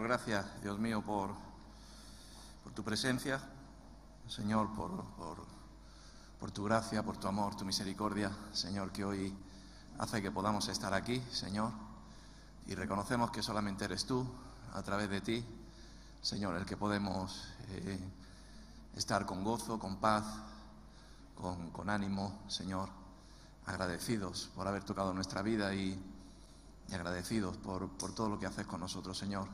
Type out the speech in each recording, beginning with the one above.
gracias, Dios mío, por tu presencia, Señor, por tu gracia, por tu amor, tu misericordia, Señor, que hoy hace que podamos estar aquí, Señor, y reconocemos que solamente eres tú, a través de ti, Señor, el que podemos estar con gozo, con paz, con ánimo, Señor, agradecidos por haber tocado nuestra vida y agradecidos por todo lo que haces con nosotros, Señor.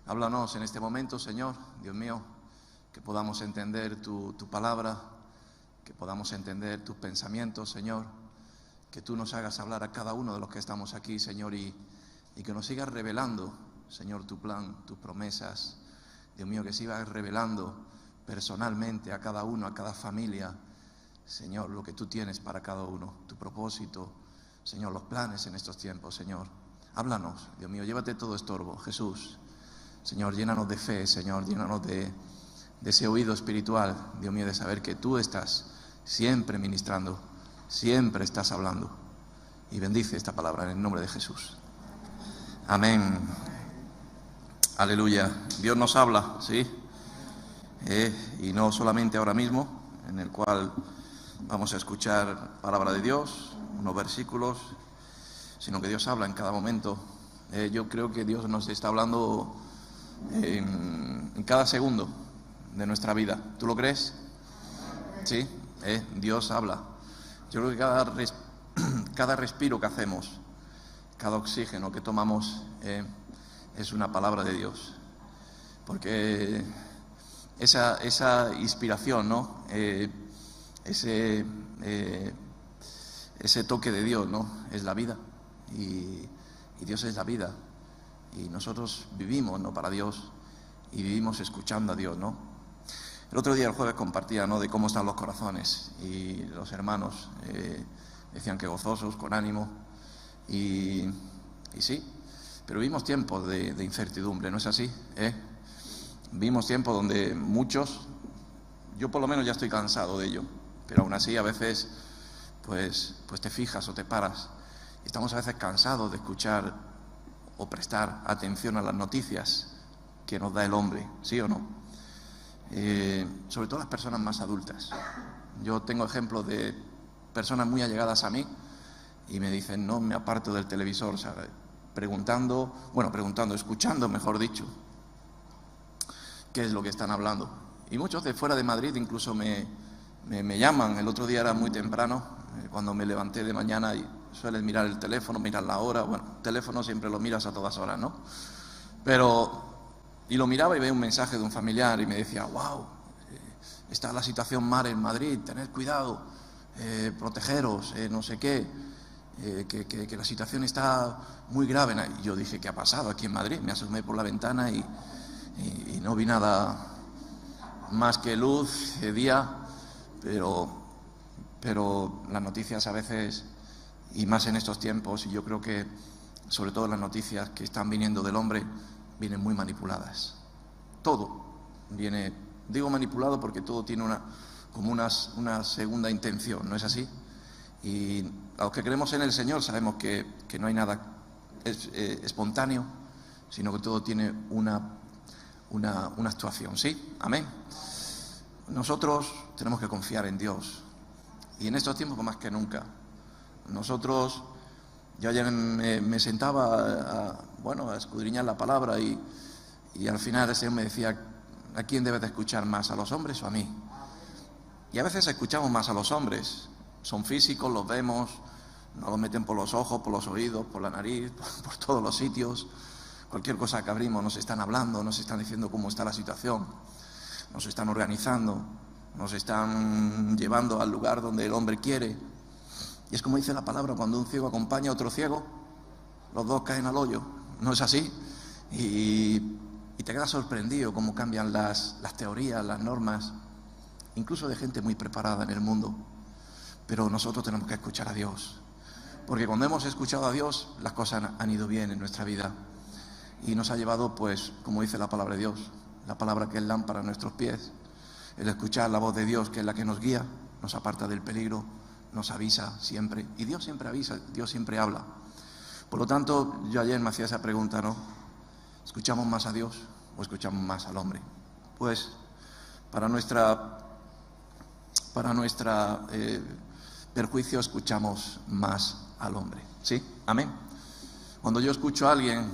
Háblanos en este momento, Señor, Dios mío, que podamos entender tu palabra, que podamos entender tus pensamientos, Señor, que tú nos hagas hablar a cada uno de los que estamos aquí, Señor, y que nos sigas revelando, Señor, tu plan, tus promesas, Dios mío, que sigas revelando personalmente a cada uno, a cada familia, Señor, lo que tú tienes para cada uno, tu propósito, Señor, los planes en estos tiempos, Señor. Háblanos, Dios mío, llévate todo estorbo, Jesús. Señor, llénanos de fe, Señor, llénanos de ese oído espiritual, Dios mío, de saber que tú estás siempre ministrando, siempre estás hablando. Y bendice esta palabra en el nombre de Jesús. Amén. Aleluya. Dios nos habla, ¿sí? Y no solamente ahora mismo, en el cual vamos a escuchar palabra de Dios, unos versículos, sino que Dios habla en cada momento. Yo creo que Dios nos está hablando en cada segundo de nuestra vida. ¿Tú lo crees? Sí, Dios habla. Yo creo que cada respiro que hacemos, cada oxígeno que tomamos es una palabra de Dios. Porque esa inspiración, ¿no? Ese toque de Dios, ¿no? Es la vida. Y Dios es la vida. Y nosotros vivimos, ¿no?, para Dios, y vivimos escuchando a Dios, ¿no? El otro día, el jueves, compartía, ¿no?, de cómo están los corazones, y los hermanos decían que gozosos, con ánimo, y sí, pero vivimos tiempos de incertidumbre, ¿no es así? Vivimos tiempos donde muchos, yo por lo menos ya estoy cansado de ello, pero aún así a veces pues te fijas o te paras, y estamos a veces cansados de escuchar o prestar atención a las noticias que nos da el hombre, ¿sí o no? Sobre todo las personas más adultas. Yo tengo ejemplos de personas muy allegadas a mí y me dicen, no me aparto del televisor, ¿sabes? Escuchando, mejor dicho, qué es lo que están hablando. Y muchos de fuera de Madrid incluso me llaman. El otro día era muy temprano, cuando me levanté de mañana, y sueles mirar el teléfono, mirar la hora. Bueno, el teléfono siempre lo miras a todas horas, ¿no? Y lo miraba y veía un mensaje de un familiar y me decía, wow, está la situación mal en Madrid, tened cuidado, protegeros, no sé qué, que la situación está muy grave. Y yo dije, ¿qué ha pasado aquí en Madrid? Me asomé por la ventana y no vi nada más que luz de día, pero las noticias a veces, y más en estos tiempos, y yo creo que sobre todo las noticias que están viniendo del hombre, vienen muy manipuladas. Todo viene, digo manipulado porque todo tiene una segunda intención, ¿no es así? Y los que creemos en el Señor sabemos que no hay nada espontáneo, sino que todo tiene una actuación, ¿sí? Amén. Nosotros tenemos que confiar en Dios, y en estos tiempos más que nunca. Yo ayer me sentaba a escudriñar la palabra y al final el Señor me decía, ¿a quién debes de escuchar más, a los hombres o a mí? Y a veces escuchamos más a los hombres. Son físicos, los vemos, nos los meten por los ojos, por los oídos, por la nariz, por todos los sitios. Cualquier cosa que abrimos nos están hablando, nos están diciendo cómo está la situación, nos están organizando, nos están llevando al lugar donde el hombre quiere. Y es como dice la palabra, cuando un ciego acompaña a otro ciego, los dos caen al hoyo. ¿No es así? Y te quedas sorprendido cómo cambian las teorías, las normas, incluso de gente muy preparada en el mundo. Pero nosotros tenemos que escuchar a Dios, porque cuando hemos escuchado a Dios, las cosas han ido bien en nuestra vida. Y nos ha llevado, pues, como dice la palabra de Dios, la palabra que es lámpara a nuestros pies, el escuchar la voz de Dios, que es la que nos guía, nos aparta del peligro, nos avisa siempre, y Dios siempre avisa, Dios siempre habla. Por lo tanto, yo ayer me hacía esa pregunta, ¿no? ¿Escuchamos más a Dios o escuchamos más al hombre? Pues para nuestra perjuicio escuchamos más al hombre. ¿Sí? Amén. Cuando yo escucho a alguien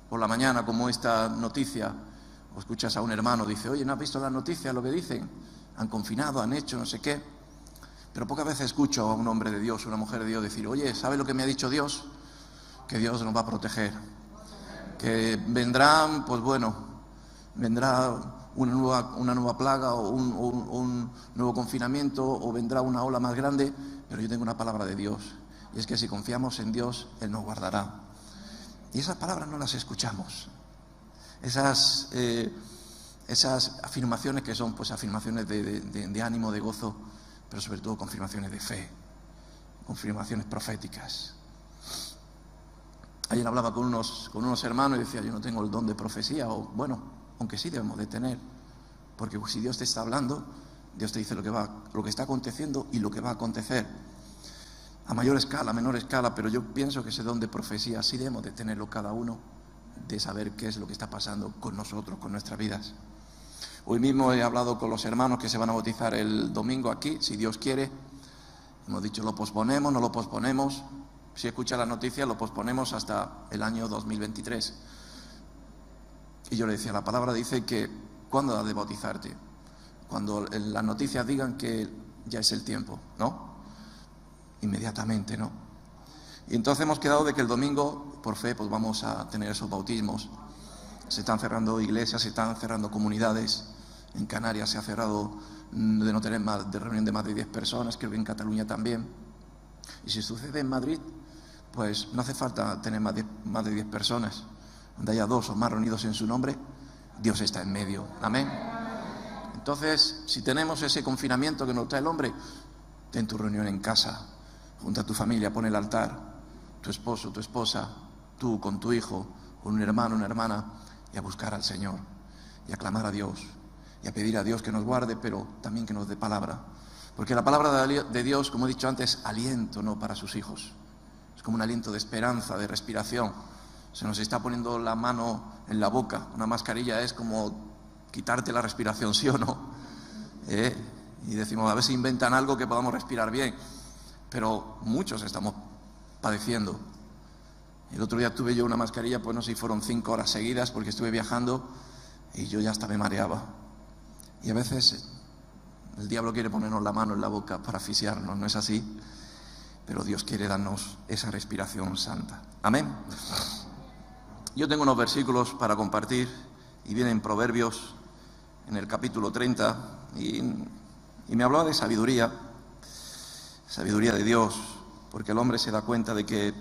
por la mañana como esta noticia, o escuchas a un hermano, dice, oye, ¿no has visto las noticias, lo que dicen? Han confinado, han hecho no sé qué. Pero pocas veces escucho a un hombre de Dios, una mujer de Dios decir, oye, ¿sabe lo que me ha dicho Dios? Que Dios nos va a proteger. Que vendrán, pues bueno, vendrá una nueva plaga o un nuevo confinamiento, o vendrá una ola más grande, pero yo tengo una palabra de Dios, y es que si confiamos en Dios, Él nos guardará. Y esas palabras no las escuchamos. Esas afirmaciones que son pues afirmaciones de ánimo, de gozo, pero sobre todo confirmaciones de fe, confirmaciones proféticas. Ayer hablaba con unos hermanos y decía, yo no tengo el don de profecía, o bueno, aunque sí debemos de tener, porque si Dios te está hablando, Dios te dice lo que está aconteciendo y lo que va a acontecer, a mayor escala, a menor escala, pero yo pienso que ese don de profecía sí debemos de tenerlo cada uno, de saber qué es lo que está pasando con nosotros, con nuestras vidas. Hoy mismo he hablado con los hermanos que se van a bautizar el domingo aquí, si Dios quiere. Hemos dicho, lo posponemos, no lo posponemos. Si escucha la noticia, lo posponemos hasta el año 2023. Y yo le decía, la palabra dice que, ¿cuándo has de bautizarte? Cuando las noticias digan que ya es el tiempo, ¿no? Inmediatamente, ¿no? Y entonces hemos quedado de que el domingo, por fe, pues vamos a tener esos bautismos. Se están cerrando iglesias, se están cerrando comunidades. En Canarias se ha cerrado de no tener de reunión de más de 10 personas, creo que en Cataluña también. Y si sucede en Madrid, pues no hace falta tener más de 10 personas. Donde haya 2 o más reunidos en su nombre, Dios está en medio. Amén. Entonces, si tenemos ese confinamiento que nos trae el hombre, ten tu reunión en casa, junto a tu familia, pon el altar, tu esposo, tu esposa, tú con tu hijo, con un hermano, una hermana, y a buscar al Señor, y a clamar a Dios, y a pedir a Dios que nos guarde, pero también que nos dé palabra. Porque la palabra de Dios, como he dicho antes, es aliento, ¿no?, para sus hijos. Es como un aliento de esperanza, de respiración. Se nos está poniendo la mano en la boca. Una mascarilla es como quitarte la respiración, ¿sí o no? Y decimos, a ver si inventan algo que podamos respirar bien. Pero muchos estamos padeciendo. El otro día tuve yo una mascarilla, pues no sé si fueron 5 horas seguidas, porque estuve viajando y yo ya hasta me mareaba. Y a veces el diablo quiere ponernos la mano en la boca para asfixiarnos, ¿no es así? Pero Dios quiere darnos esa respiración santa. Amén. Yo tengo unos versículos para compartir y vienen en Proverbios, en el capítulo 30, y me hablaba de sabiduría de Dios, porque el hombre se da cuenta de que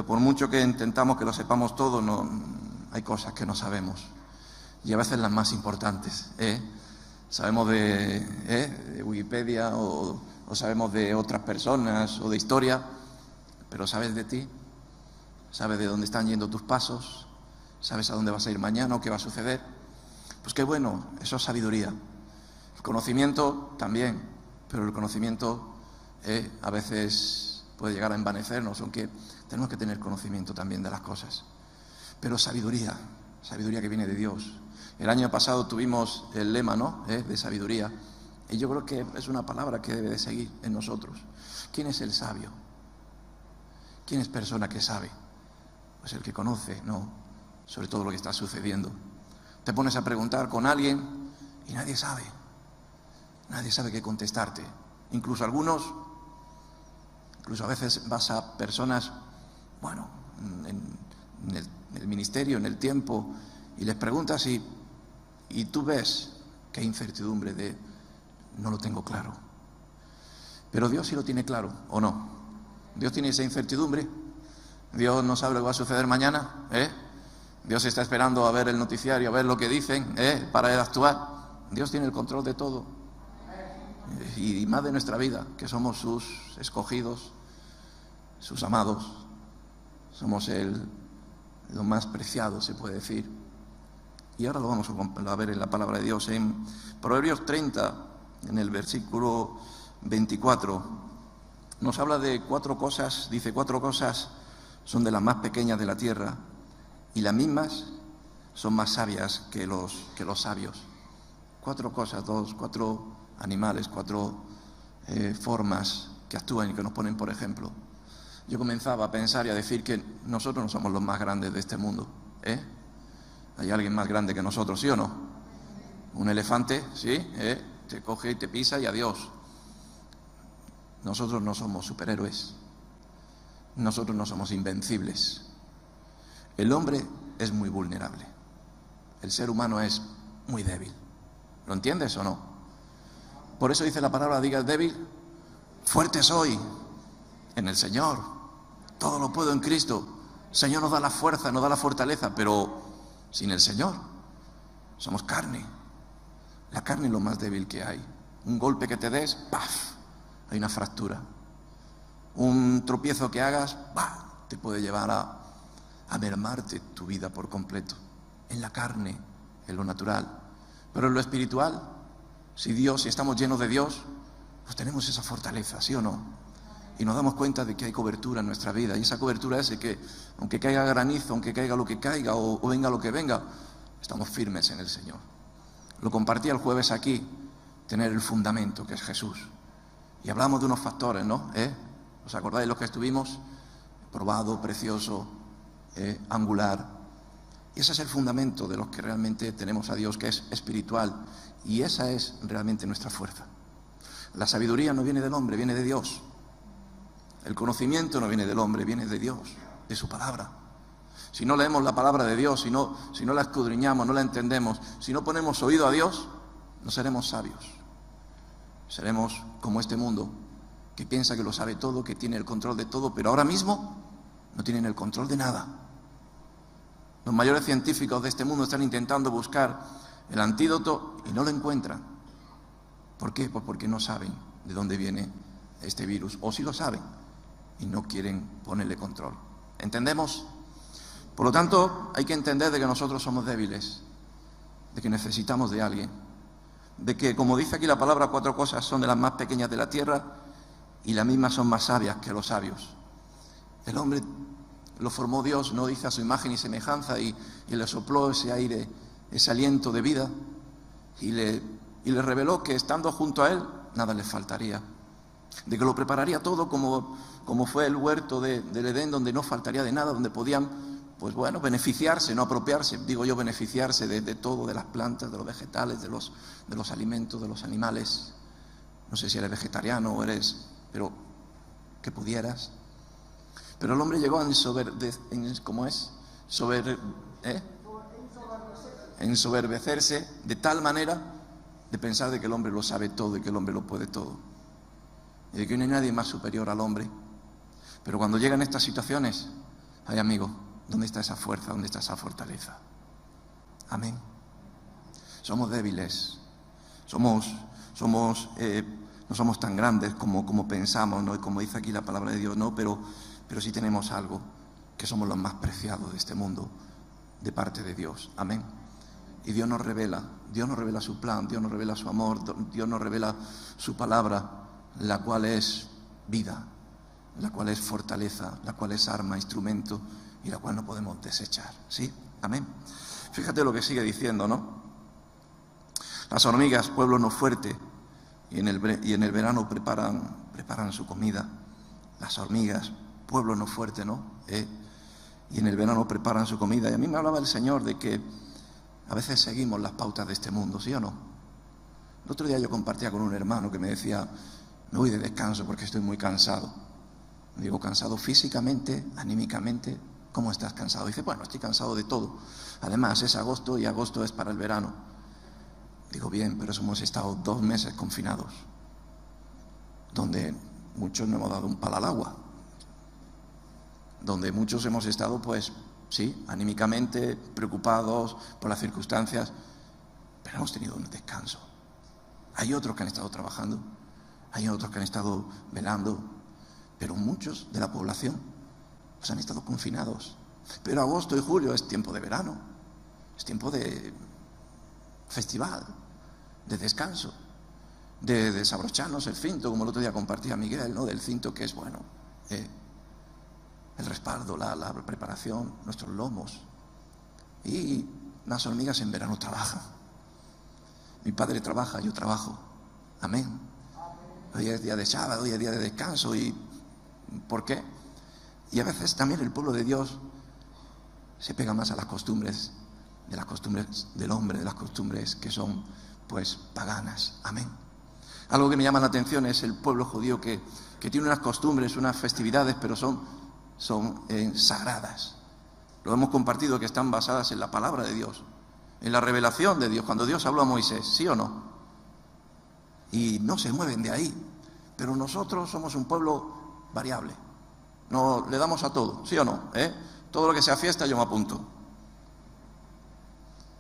por mucho que intentamos que lo sepamos todo, hay cosas que no sabemos, y a veces las más importantes. Sabemos de Wikipedia o sabemos de otras personas o de historia, pero ¿sabes de ti? ¿Sabes de dónde están yendo tus pasos? ¿Sabes a dónde vas a ir mañana o qué va a suceder? Pues qué bueno, eso es sabiduría. El conocimiento también, pero el conocimiento a veces puede llegar a envanecernos, aunque tenemos que tener conocimiento también de las cosas. Pero sabiduría que viene de Dios. El año pasado tuvimos el lema, ¿no?, de sabiduría, y yo creo que es una palabra que debe de seguir en nosotros. ¿Quién es el sabio? ¿Quién es persona que sabe? Pues el que conoce, ¿no?, sobre todo lo que está sucediendo. Te pones a preguntar con alguien y nadie sabe qué contestarte. Incluso a veces vas a personas, bueno, en el ministerio, en el tiempo, y les preguntas y tú ves que hay incertidumbre de no lo tengo claro. Pero Dios sí lo tiene claro, ¿o no? Dios tiene esa incertidumbre. Dios no sabe lo que va a suceder mañana, Dios está esperando a ver el noticiario, a ver lo que dicen, para actuar. Dios tiene el control de todo. Y más de nuestra vida, que somos sus escogidos, sus amados. Somos lo más preciado, se puede decir. Y ahora lo vamos a ver en la palabra de Dios. En Proverbios 30, en el versículo 24, nos habla de 4 cosas. Dice, 4 cosas son de las más pequeñas de la tierra, y las mismas son más sabias que los sabios. 4 cosas, 4 animales, 4 formas que actúan y que nos ponen por ejemplo. Yo comenzaba a pensar y a decir que nosotros no somos los más grandes de este mundo, ¿eh? ¿Hay alguien más grande que nosotros, sí o no? Un elefante, ¿sí? Te coge y te pisa y adiós. Nosotros no somos superhéroes. Nosotros no somos invencibles. El hombre es muy vulnerable. El ser humano es muy débil. ¿Lo entiendes o no? Por eso dice la palabra, diga débil, fuerte soy en el Señor. Todo lo puedo en Cristo. El Señor nos da la fuerza, nos da la fortaleza, pero sin el Señor somos carne. La carne es lo más débil que hay. Un golpe que te des, ¡paf!, hay una fractura. Un tropiezo que hagas, ¡paf!, te puede llevar a mermarte tu vida por completo. En la carne, en lo natural. Pero en lo espiritual, si estamos llenos de Dios, pues tenemos esa fortaleza, ¿sí o no? Y nos damos cuenta de que hay cobertura en nuestra vida. Y esa cobertura es de que, aunque caiga granizo, aunque caiga lo que caiga o venga lo que venga, estamos firmes en el Señor. Lo compartí el jueves aquí, tener el fundamento que es Jesús. Y hablamos de unos factores, ¿no? ¿Os acordáis de los que estuvimos? Probado, precioso, angular. Y ese es el fundamento de los que realmente tenemos a Dios, que es espiritual. Y esa es realmente nuestra fuerza. La sabiduría no viene del hombre, viene de Dios. El conocimiento no viene del hombre, viene de Dios, de su palabra. Si no leemos la palabra de Dios, si no la escudriñamos, no la entendemos, si no ponemos oído a Dios, no seremos sabios. Seremos como este mundo, que piensa que lo sabe todo, que tiene el control de todo, pero ahora mismo no tienen el control de nada. Los mayores científicos de este mundo están intentando buscar el antídoto y no lo encuentran. ¿Por qué? Pues porque no saben de dónde viene este virus, o sí lo saben y no quieren ponerle control. ¿Entendemos? Por lo tanto, hay que entender de que nosotros somos débiles, de que necesitamos de alguien, de que, como dice aquí la palabra, 4 cosas son de las más pequeñas de la tierra y las mismas son más sabias que los sabios. El hombre lo formó Dios, no dice a su imagen y semejanza, y le sopló ese aire, ese aliento de vida, y le reveló que estando junto a él, nada le faltaría. De que lo prepararía todo como fue el huerto del Edén, donde no faltaría de nada, donde podían, pues bueno, beneficiarse, no apropiarse, digo yo, beneficiarse de todo, de las plantas, de los vegetales, de los alimentos, de los animales. No sé si eres vegetariano o pero que pudieras. Pero el hombre llegó a ensoberbecerse de tal manera de pensar de que el hombre lo sabe todo y que el hombre lo puede todo. Y de que no hay nadie más superior al hombre. Pero cuando llegan estas situaciones, ay amigo, ¿dónde está esa fuerza? ¿Dónde está esa fortaleza? Amén. Somos débiles. No somos tan grandes como pensamos, ¿no? Y como dice aquí la palabra de Dios, no, pero sí tenemos algo, que somos los más preciados de este mundo, de parte de Dios. Amén. Y Dios nos revela su plan, Dios nos revela su amor, Dios nos revela su palabra, la cual es vida, la cual es fortaleza, la cual es arma, instrumento, y la cual no podemos desechar. ¿Sí? Amén. Fíjate lo que sigue diciendo, ¿no? Las hormigas, pueblo no fuerte, y en el verano preparan su comida. Las hormigas, pueblo no fuerte, ¿no? Y en el verano preparan su comida. Y a mí me hablaba el Señor de que a veces seguimos las pautas de este mundo, ¿sí o no? El otro día yo compartía con un hermano que me decía, me voy de descanso porque estoy muy cansado. Digo, ¿cansado físicamente, anímicamente? ¿Cómo estás cansado? Dice, bueno, estoy cansado de todo. Además, es agosto y agosto es para el verano. Digo, bien, pero hemos estado 2 meses confinados, donde muchos no hemos dado un palo al agua, donde muchos hemos estado, pues, sí, anímicamente preocupados por las circunstancias, pero hemos tenido un descanso. Hay otros que han estado trabajando, hay otros que han estado velando, pero muchos de la población pues han estado confinados. Pero agosto y julio es tiempo de verano, es tiempo de festival, de descanso, de desabrocharnos el cinto, como el otro día compartía Miguel, ¿no? Del cinto, que es, bueno, el respaldo, la preparación, nuestros lomos. Y Las hormigas en verano trabajan. Mi padre trabaja, yo trabajo. Amén. Hoy es día de sábado, hoy es día de descanso. ¿Y por qué? Y a veces también el pueblo de Dios se pega más a las costumbres del hombre, de las costumbres que son pues paganas. Amén. Algo que me llama la atención es el pueblo judío que tiene unas costumbres, unas festividades, pero son sagradas. Lo hemos compartido, que están basadas en la palabra de Dios, en la revelación de Dios, cuando Dios habló a Moisés, ¿sí o no? Y no se mueven de ahí. Pero nosotros somos un pueblo variable. No le damos a todo, ¿sí o no? Todo lo que sea fiesta yo me apunto.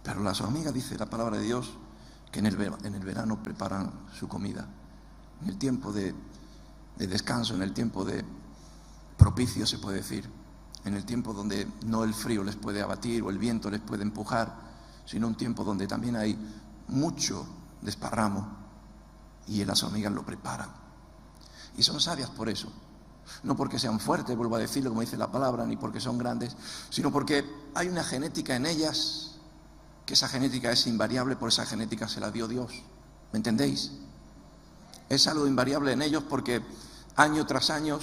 Pero las hormigas, dice la palabra de Dios, que en el verano preparan su comida. En el tiempo de descanso, en el tiempo de propicio, se puede decir. En el tiempo donde no el frío les puede abatir o el viento les puede empujar, sino un tiempo donde también hay mucho desparramo, y las hormigas lo preparan. Y son sabias por eso. No porque sean fuertes, vuelvo a decirlo como dice la palabra, ni porque son grandes, sino porque hay una genética en ellas, que esa genética es invariable, por esa genética se la dio Dios. ¿Me entendéis? Es algo invariable en ellos porque año tras año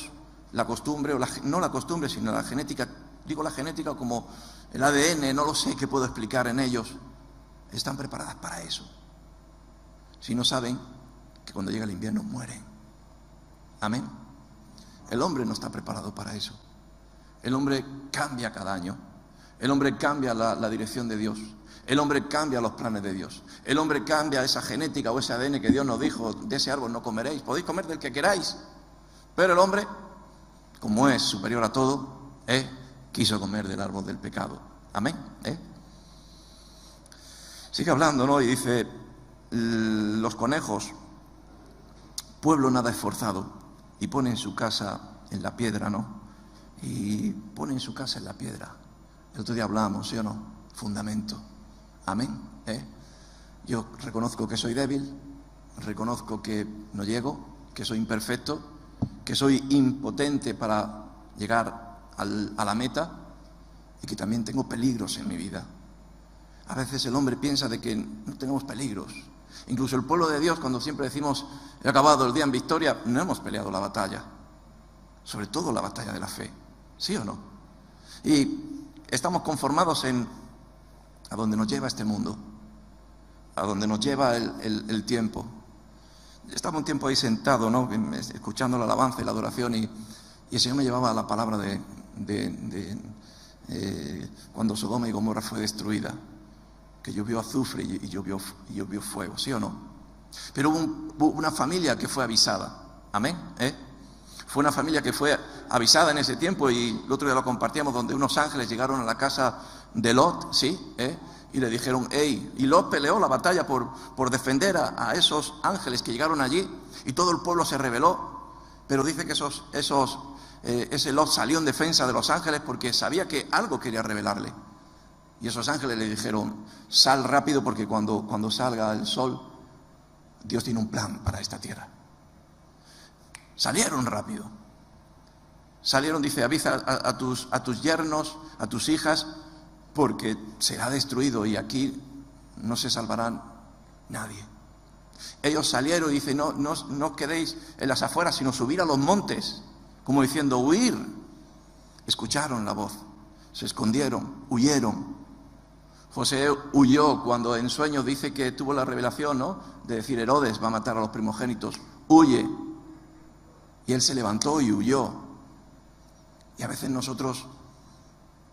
la costumbre, no la costumbre, sino la genética, digo la genética como el ADN, no lo sé qué puedo explicar en ellos, están preparadas para eso. Si no saben que cuando llega el invierno mueren. Amén. El hombre no está preparado para eso. El hombre cambia cada año. El hombre cambia la dirección de Dios. El hombre cambia los planes de Dios. El hombre cambia esa genética o ese ADN que Dios nos dijo: de ese árbol no comeréis, podéis comer del que queráis. Pero el hombre, como es superior a todo, quiso comer del árbol del pecado. Amén. Sigue hablando, ¿no? Y dice, los conejos, pueblo nada esforzado, y ponen su casa en la piedra, ¿no? Y ponen su casa en la piedra. El otro día hablábamos, ¿sí o no? Fundamento. Amén. Yo reconozco que soy débil, reconozco que no llego, que soy imperfecto, que soy impotente para llegar a la meta, y que también tengo peligros en mi vida. A veces el hombre piensa de que no tenemos peligros. Incluso el pueblo de Dios, cuando siempre decimos he acabado el día en victoria, no hemos peleado la batalla, sobre todo la batalla de la fe, ¿sí o no? Y estamos conformados a donde nos lleva este mundo, a donde nos lleva el tiempo. Estaba un tiempo ahí sentado, ¿no?, escuchando la alabanza y la adoración, y el Señor me llevaba a la palabra de cuando Sodoma y Gomorra fue destruida, que llovió azufre y llovió fuego, ¿sí o no? Pero hubo una familia que fue avisada, amén, Fue una familia que fue avisada en ese tiempo, y el otro día lo compartíamos, donde unos ángeles llegaron a la casa de Lot, ¿sí? Y le dijeron, y Lot peleó la batalla por defender a esos ángeles que llegaron allí, y todo el pueblo se rebeló, pero dice que ese Lot salió en defensa de los ángeles porque sabía que algo quería revelarle. Y esos ángeles le dijeron, sal rápido, porque cuando salga el sol, Dios tiene un plan para esta tierra. Salieron rápido. Salieron, dice, avisa a tus yernos, a tus hijas, porque será destruido y aquí no se salvarán nadie. Ellos salieron y dicen, no quedéis en las afueras, sino subir a los montes, como diciendo, huir. Escucharon la voz, se escondieron, huyeron. José huyó cuando en sueños dice que tuvo la revelación, ¿no?, de decir, Herodes va a matar a los primogénitos, huye. Y él se levantó y huyó. Y a veces nosotros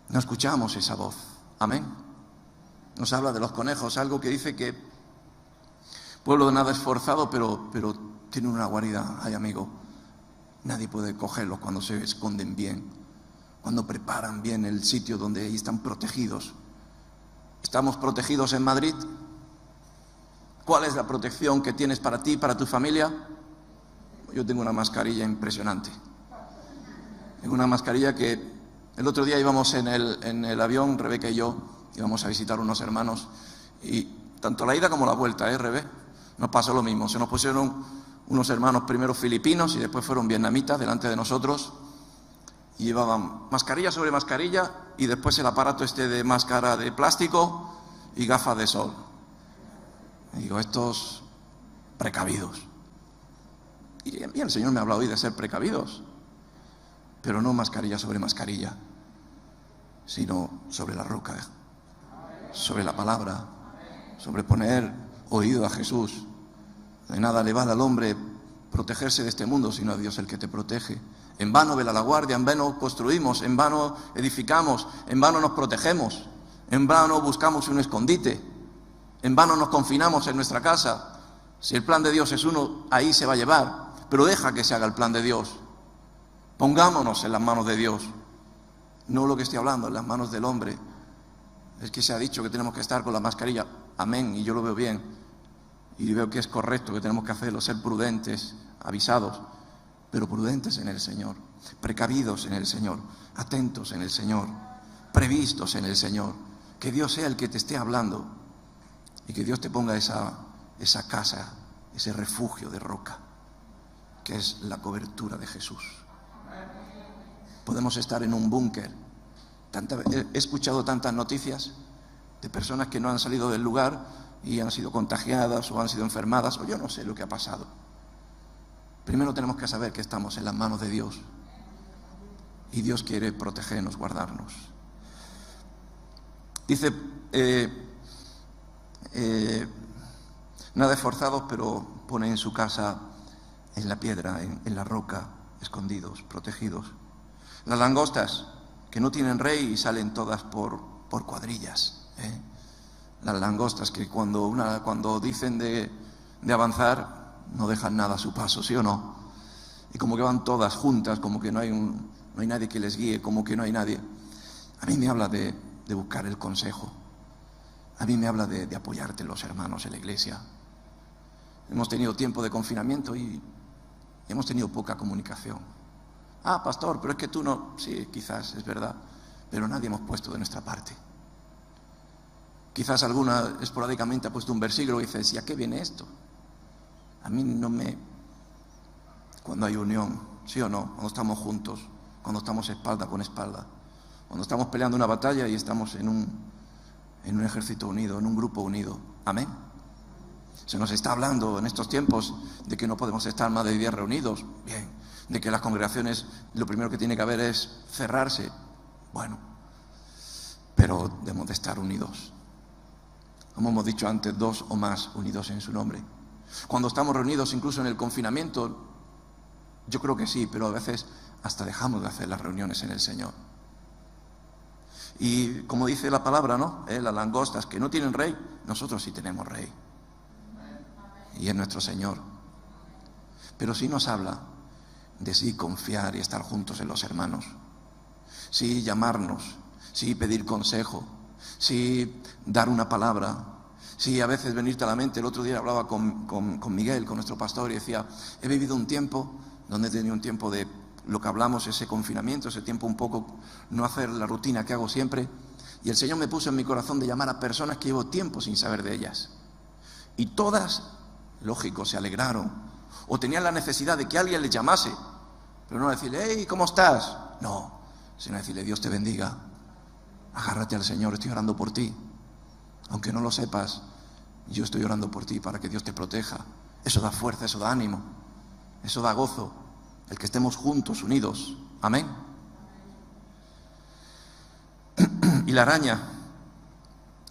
no escuchamos esa voz. Amén. Nos habla de los conejos, algo que dice que pueblo de nada esforzado, pero tiene una guarida. Ay, amigo, nadie puede cogerlos cuando se esconden bien, cuando preparan bien el sitio donde ahí están protegidos. ¿Estamos protegidos en Madrid? ¿Cuál es la protección que tienes para ti, para tu familia? Yo tengo una mascarilla impresionante. Tengo una mascarilla que el otro día íbamos en el avión, Rebeca y yo, íbamos a visitar unos hermanos, y tanto la ida como la vuelta, Rebe, nos pasó lo mismo. Se nos pusieron unos hermanos primero filipinos y después fueron vietnamitas delante de nosotros, y llevaban mascarilla sobre mascarilla y después el aparato de máscara de plástico, y gafas de sol. Y digo, estos precavidos. Y el Señor me ha hablado hoy de ser precavidos, pero no mascarilla sobre mascarilla, sino sobre la roca, sobre la palabra, sobre poner oído a Jesús. De nada le vale al hombre protegerse de este mundo, sino a Dios el que te protege. En vano vela la guardia, en vano construimos, en vano edificamos, en vano nos protegemos, en vano buscamos un escondite, en vano nos confinamos en nuestra casa. Si el plan de Dios es uno, ahí se va a llevar, pero deja que se haga el plan de Dios. Pongámonos en las manos de Dios, no lo que estoy hablando, en las manos del hombre. Es que se ha dicho que tenemos que estar con la mascarilla, amén, y yo lo veo bien, y veo que es correcto, que tenemos que hacerlo, ser prudentes, avisados, pero prudentes en el Señor, precavidos en el Señor, atentos en el Señor, previstos en el Señor. Que Dios sea el que te esté hablando y que Dios te ponga esa casa, ese refugio de roca, que es la cobertura de Jesús. Podemos estar en un búnker. He escuchado tantas noticias de personas que no han salido del lugar y han sido contagiadas o han sido enfermadas, o yo no sé lo que ha pasado. Primero tenemos que saber que estamos en las manos de Dios y Dios quiere protegernos, guardarnos. Dice, nada esforzados, pero pone en su casa en la piedra, en la roca, escondidos, protegidos. Las langostas, que no tienen rey y salen todas por cuadrillas. Las langostas que cuando dicen de avanzar, no dejan nada a su paso, ¿sí o no? Y como que van todas juntas, como que no hay nadie que les guíe, como que no hay nadie. A mí me habla de buscar el consejo. A mí me habla de apoyarte en los hermanos en la iglesia. Hemos tenido tiempo de confinamiento y hemos tenido poca comunicación. Ah, pastor, pero es que tú no... Sí, quizás, es verdad, pero nadie hemos puesto de nuestra parte. Quizás alguna esporádicamente ha puesto un versículo y dices, ¿y a qué viene esto? A mí no me... Cuando hay unión, ¿sí o no? Cuando estamos juntos, cuando estamos espalda con espalda, cuando estamos peleando una batalla y estamos en un ejército unido, en un grupo unido. Amén. Se nos está hablando en estos tiempos de que no podemos estar más de 10 reunidos. Bien. De que las congregaciones, lo primero que tiene que haber es cerrarse. Bueno, pero debemos de estar unidos. Como hemos dicho antes, 2 o más unidos en su nombre. Cuando estamos reunidos, incluso en el confinamiento, yo creo que sí, pero a veces hasta dejamos de hacer las reuniones en el Señor. Y como dice la palabra, ¿no? Las langostas que no tienen rey, nosotros sí tenemos rey. Y es nuestro Señor. Pero sí nos habla de sí confiar y estar juntos en los hermanos. Sí llamarnos, sí pedir consejo, sí dar una palabra, sí a veces venirte a la mente. El otro día hablaba con Miguel, con nuestro pastor, y decía, he vivido un tiempo donde he tenido un tiempo de lo que hablamos, ese confinamiento, ese tiempo un poco no hacer la rutina que hago siempre, y el Señor me puso en mi corazón de llamar a personas que llevo tiempo sin saber de ellas, y todas, lógico, se alegraron o tenían la necesidad de que alguien les llamase, pero no decirle, hey, ¿cómo estás? No, sino decirle, Dios te bendiga, agárrate al Señor, estoy orando por ti, aunque no lo sepas, yo estoy orando por ti para que Dios te proteja. Eso da fuerza, eso da ánimo, eso da gozo, el que estemos juntos, unidos. Amén. Y la araña,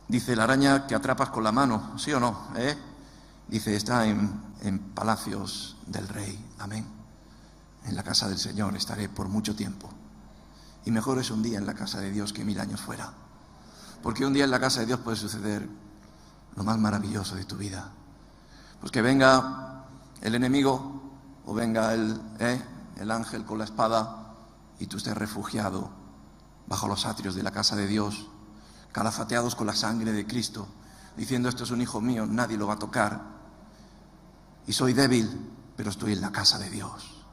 dice la araña que atrapas con la mano, ¿sí o no? Dice, está en palacios del rey. Amén. En la casa del Señor estaré por mucho tiempo. Y mejor es un día en la casa de Dios que 1000 años fuera. Porque un día en la casa de Dios puede suceder lo más maravilloso de tu vida. Pues que venga el enemigo o venga el ángel con la espada y tú estés refugiado bajo los atrios de la casa de Dios, calafateados con la sangre de Cristo, diciendo, esto es un hijo mío, nadie lo va a tocar. Y soy débil, pero estoy en la casa de Dios.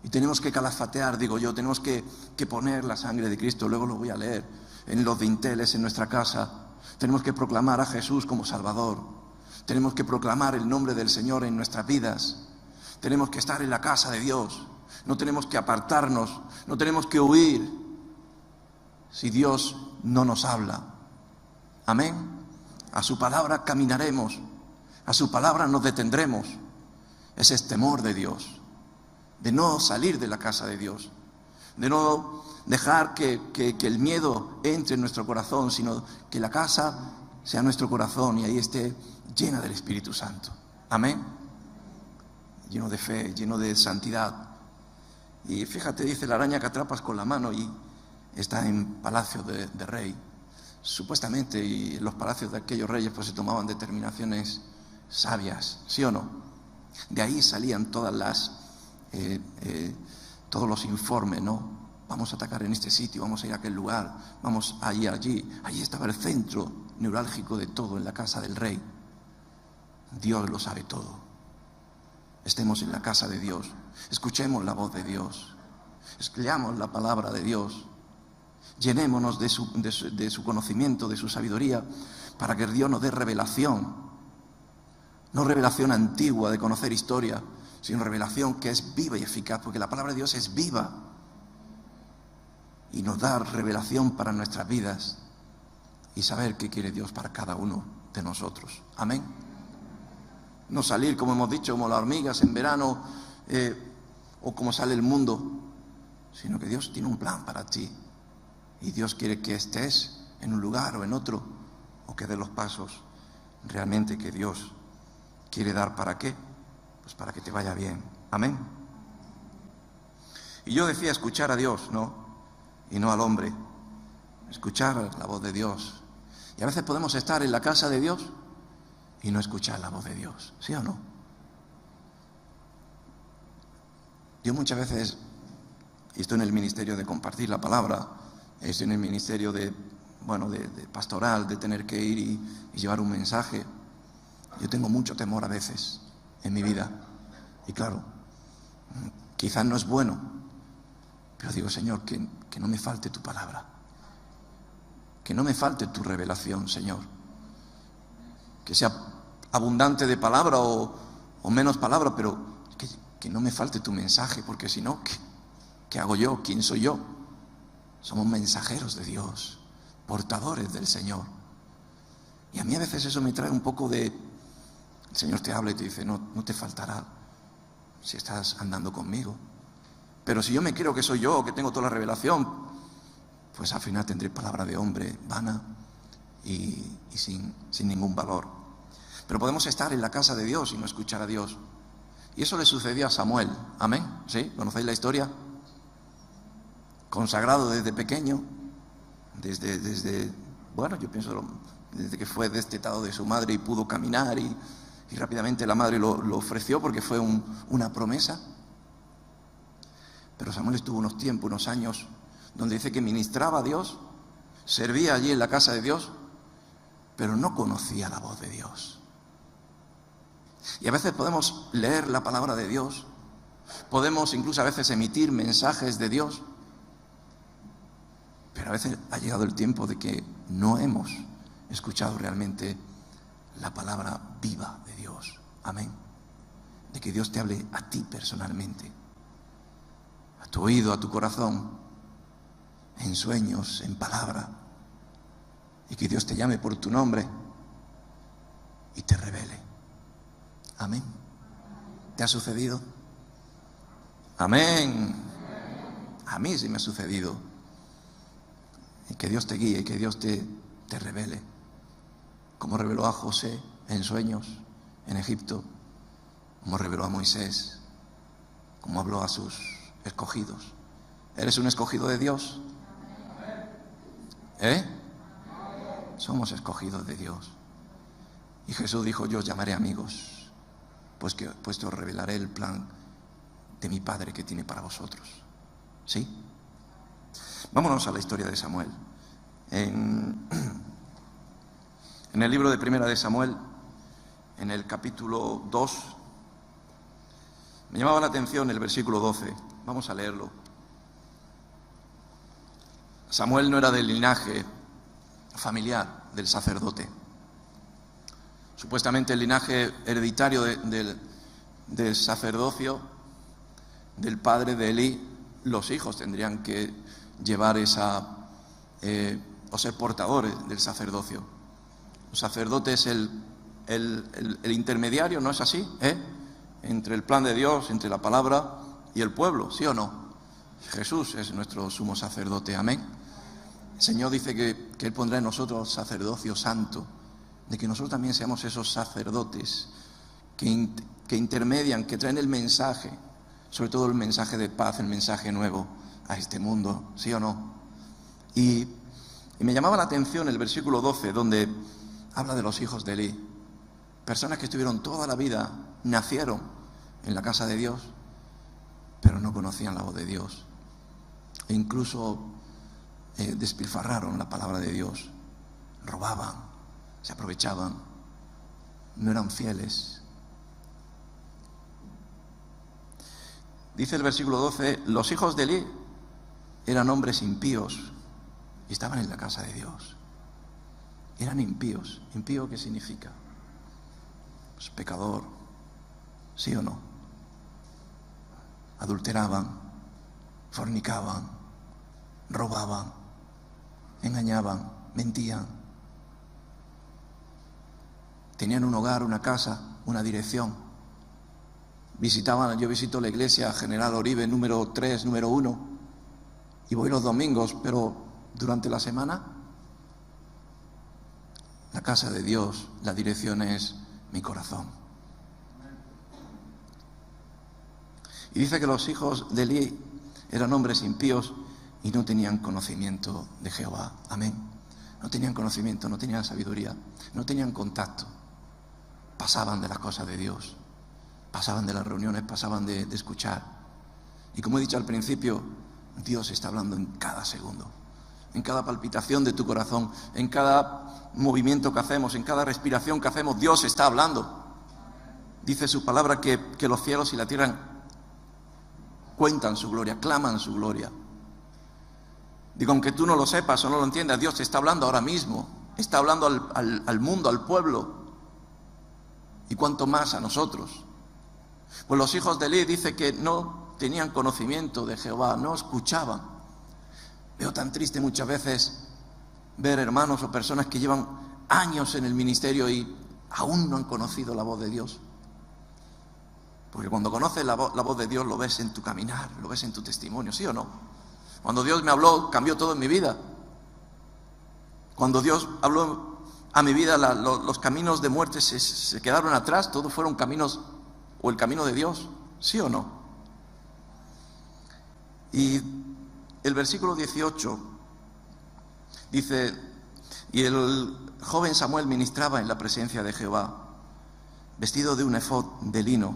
Y tenemos que calafatear, digo yo, tenemos que poner la sangre de Cristo, luego lo voy a leer, en los dinteles, en nuestra casa. Tenemos que proclamar a Jesús como Salvador. Tenemos que proclamar el nombre del Señor en nuestras vidas. Tenemos que estar en la casa de Dios. No tenemos que apartarnos, no tenemos que huir si Dios no nos habla. Amén. A su palabra caminaremos, a su palabra nos detendremos. Ese es temor de Dios, de no salir de la casa de Dios, de no dejar que el miedo entre en nuestro corazón, sino que la casa sea nuestro corazón y ahí esté llena del Espíritu Santo. Amén. Lleno de fe, lleno de santidad. Y fíjate, dice la araña que atrapas con la mano y está en palacio de rey. Supuestamente, y en los palacios de aquellos reyes pues se tomaban determinaciones sabias, ¿sí o no? De ahí salían todos los informes, ¿no? Vamos a atacar en este sitio, vamos a ir a aquel lugar, vamos allí. Allí estaba el centro neurálgico de todo, en la casa del rey. Dios lo sabe todo. Estemos en la casa de Dios, escuchemos la voz de Dios, leamos la palabra de Dios, llenémonos de su conocimiento, de su sabiduría, para que Dios nos dé revelación. No revelación antigua de conocer historia, sino revelación que es viva y eficaz, porque la palabra de Dios es viva y nos da revelación para nuestras vidas y saber qué quiere Dios para cada uno de nosotros. Amén. No salir, como hemos dicho, como las hormigas en verano o como sale el mundo, sino que Dios tiene un plan para ti y Dios quiere que estés en un lugar o en otro, o que des los pasos realmente que Dios quiere dar. ¿Para qué? Pues para que te vaya bien. Amén. Y yo decía escuchar a Dios, ¿no? Y no al hombre. Escuchar la voz de Dios. Y a veces podemos estar en la casa de Dios y no escuchar la voz de Dios, ¿sí o no? Yo muchas veces, y estoy en el ministerio de compartir la palabra, estoy en el ministerio de pastoral, de tener que ir y llevar un mensaje. Yo tengo mucho temor a veces en mi vida. Y claro, quizás no es bueno, pero digo, Señor, que no me falte tu palabra. Que no me falte tu revelación, Señor. Que sea abundante de palabra o menos palabra, pero que no me falte tu mensaje, porque si no, ¿qué hago yo? ¿Quién soy yo? Somos mensajeros de Dios, portadores del Señor. Y a mí a veces eso me trae un poco de... El Señor te habla y te dice, no te faltará si estás andando conmigo. Pero si yo me creo que soy yo, que tengo toda la revelación, pues al final tendré palabra de hombre vana y sin ningún valor. Pero podemos estar en la casa de Dios y no escuchar a Dios. Y eso le sucedió a Samuel. Amén. ¿Sí? ¿Conocéis la historia? Consagrado desde pequeño, desde que fue destetado de su madre y pudo caminar y rápidamente la madre lo ofreció porque fue una promesa. Pero Samuel estuvo unos tiempos, unos años, donde dice que ministraba a Dios, servía allí en la casa de Dios, pero no conocía la voz de Dios. Y a veces podemos leer la palabra de Dios, podemos incluso a veces emitir mensajes de Dios, pero a veces ha llegado el tiempo de que no hemos escuchado realmente la palabra viva de Dios. Amén. De que Dios te hable a ti personalmente, a tu oído, a tu corazón, en sueños, en palabra, y que Dios te llame por tu nombre y te revele. Amén. ¿Te ha sucedido? Amén. A mí sí me ha sucedido. Y que Dios te guíe, que Dios te revele, como reveló a José en sueños en Egipto, como reveló a Moisés, como habló a sus escogidos. ¿Eres un escogido de Dios? Somos escogidos de Dios. Y Jesús dijo, yo os llamaré amigos, pues te os revelaré el plan de mi Padre que tiene para vosotros. ¿Sí? Vámonos a la historia de Samuel. En el libro de Primera de Samuel, en el capítulo 2, me llamaba la atención el versículo 12. Vamos a leerlo. Samuel no era del linaje familiar del sacerdote. Supuestamente el linaje hereditario del sacerdocio, del padre de Elí, los hijos tendrían que llevar o ser portadores del sacerdocio. sacerdote es el intermediario, ¿no es así? Entre el plan de Dios, entre la palabra y el pueblo, ¿sí o no? Jesús es nuestro sumo sacerdote, amén. El Señor dice que Él pondrá en nosotros sacerdocio santo, de que nosotros también seamos esos sacerdotes que intermedian, que traen el mensaje, sobre todo el mensaje de paz, el mensaje nuevo a este mundo, ¿sí o no? Y me llamaba la atención el versículo 12, donde habla de los hijos de Elí, personas que estuvieron toda la vida, nacieron en la casa de Dios, pero no conocían la voz de Dios, e incluso despilfarraron la palabra de Dios, robaban, se aprovechaban, no eran fieles. Dice el versículo 12, los hijos de Elí eran hombres impíos y estaban en la casa de Dios. Eran impíos. ¿Impío qué significa? Pues pecador, ¿sí o no? Adulteraban, fornicaban, robaban, engañaban, mentían. Tenían un hogar, una casa, una dirección. Yo visito la iglesia General Oribe número 3, número 1, y voy los domingos, pero durante la semana, la casa de Dios, la dirección es mi corazón. Y dice que los hijos de Elí eran hombres impíos y no tenían conocimiento de Jehová. Amén. No tenían conocimiento, no tenían sabiduría, no tenían contacto. Pasaban de las cosas de Dios, pasaban de las reuniones, pasaban de escuchar. Y como he dicho al principio, Dios está hablando en cada segundo, en cada palpitación de tu corazón, en cada movimiento que hacemos, en cada respiración que hacemos. Dios está hablando. Dice su palabra que los cielos y la tierra cuentan su gloria, claman su gloria. Digo, aunque tú no lo sepas o no lo entiendas, Dios te está hablando ahora mismo, está hablando al mundo, al pueblo, y cuanto más a nosotros. Pues los hijos de Elí dice que no tenían conocimiento de Jehová, no escuchaban. Veo tan triste muchas veces ver hermanos o personas que llevan años en el ministerio y aún no han conocido la voz de Dios. Porque cuando conoces la voz de Dios, lo ves en tu caminar, lo ves en tu testimonio, ¿sí o no? Cuando Dios me habló, cambió todo en mi vida. Cuando Dios habló a mi vida, los caminos de muerte se quedaron atrás, todos fueron caminos, o el camino de Dios, ¿sí o no? Y el versículo 18 dice, y el joven Samuel ministraba en la presencia de Jehová, vestido de un efod de lino,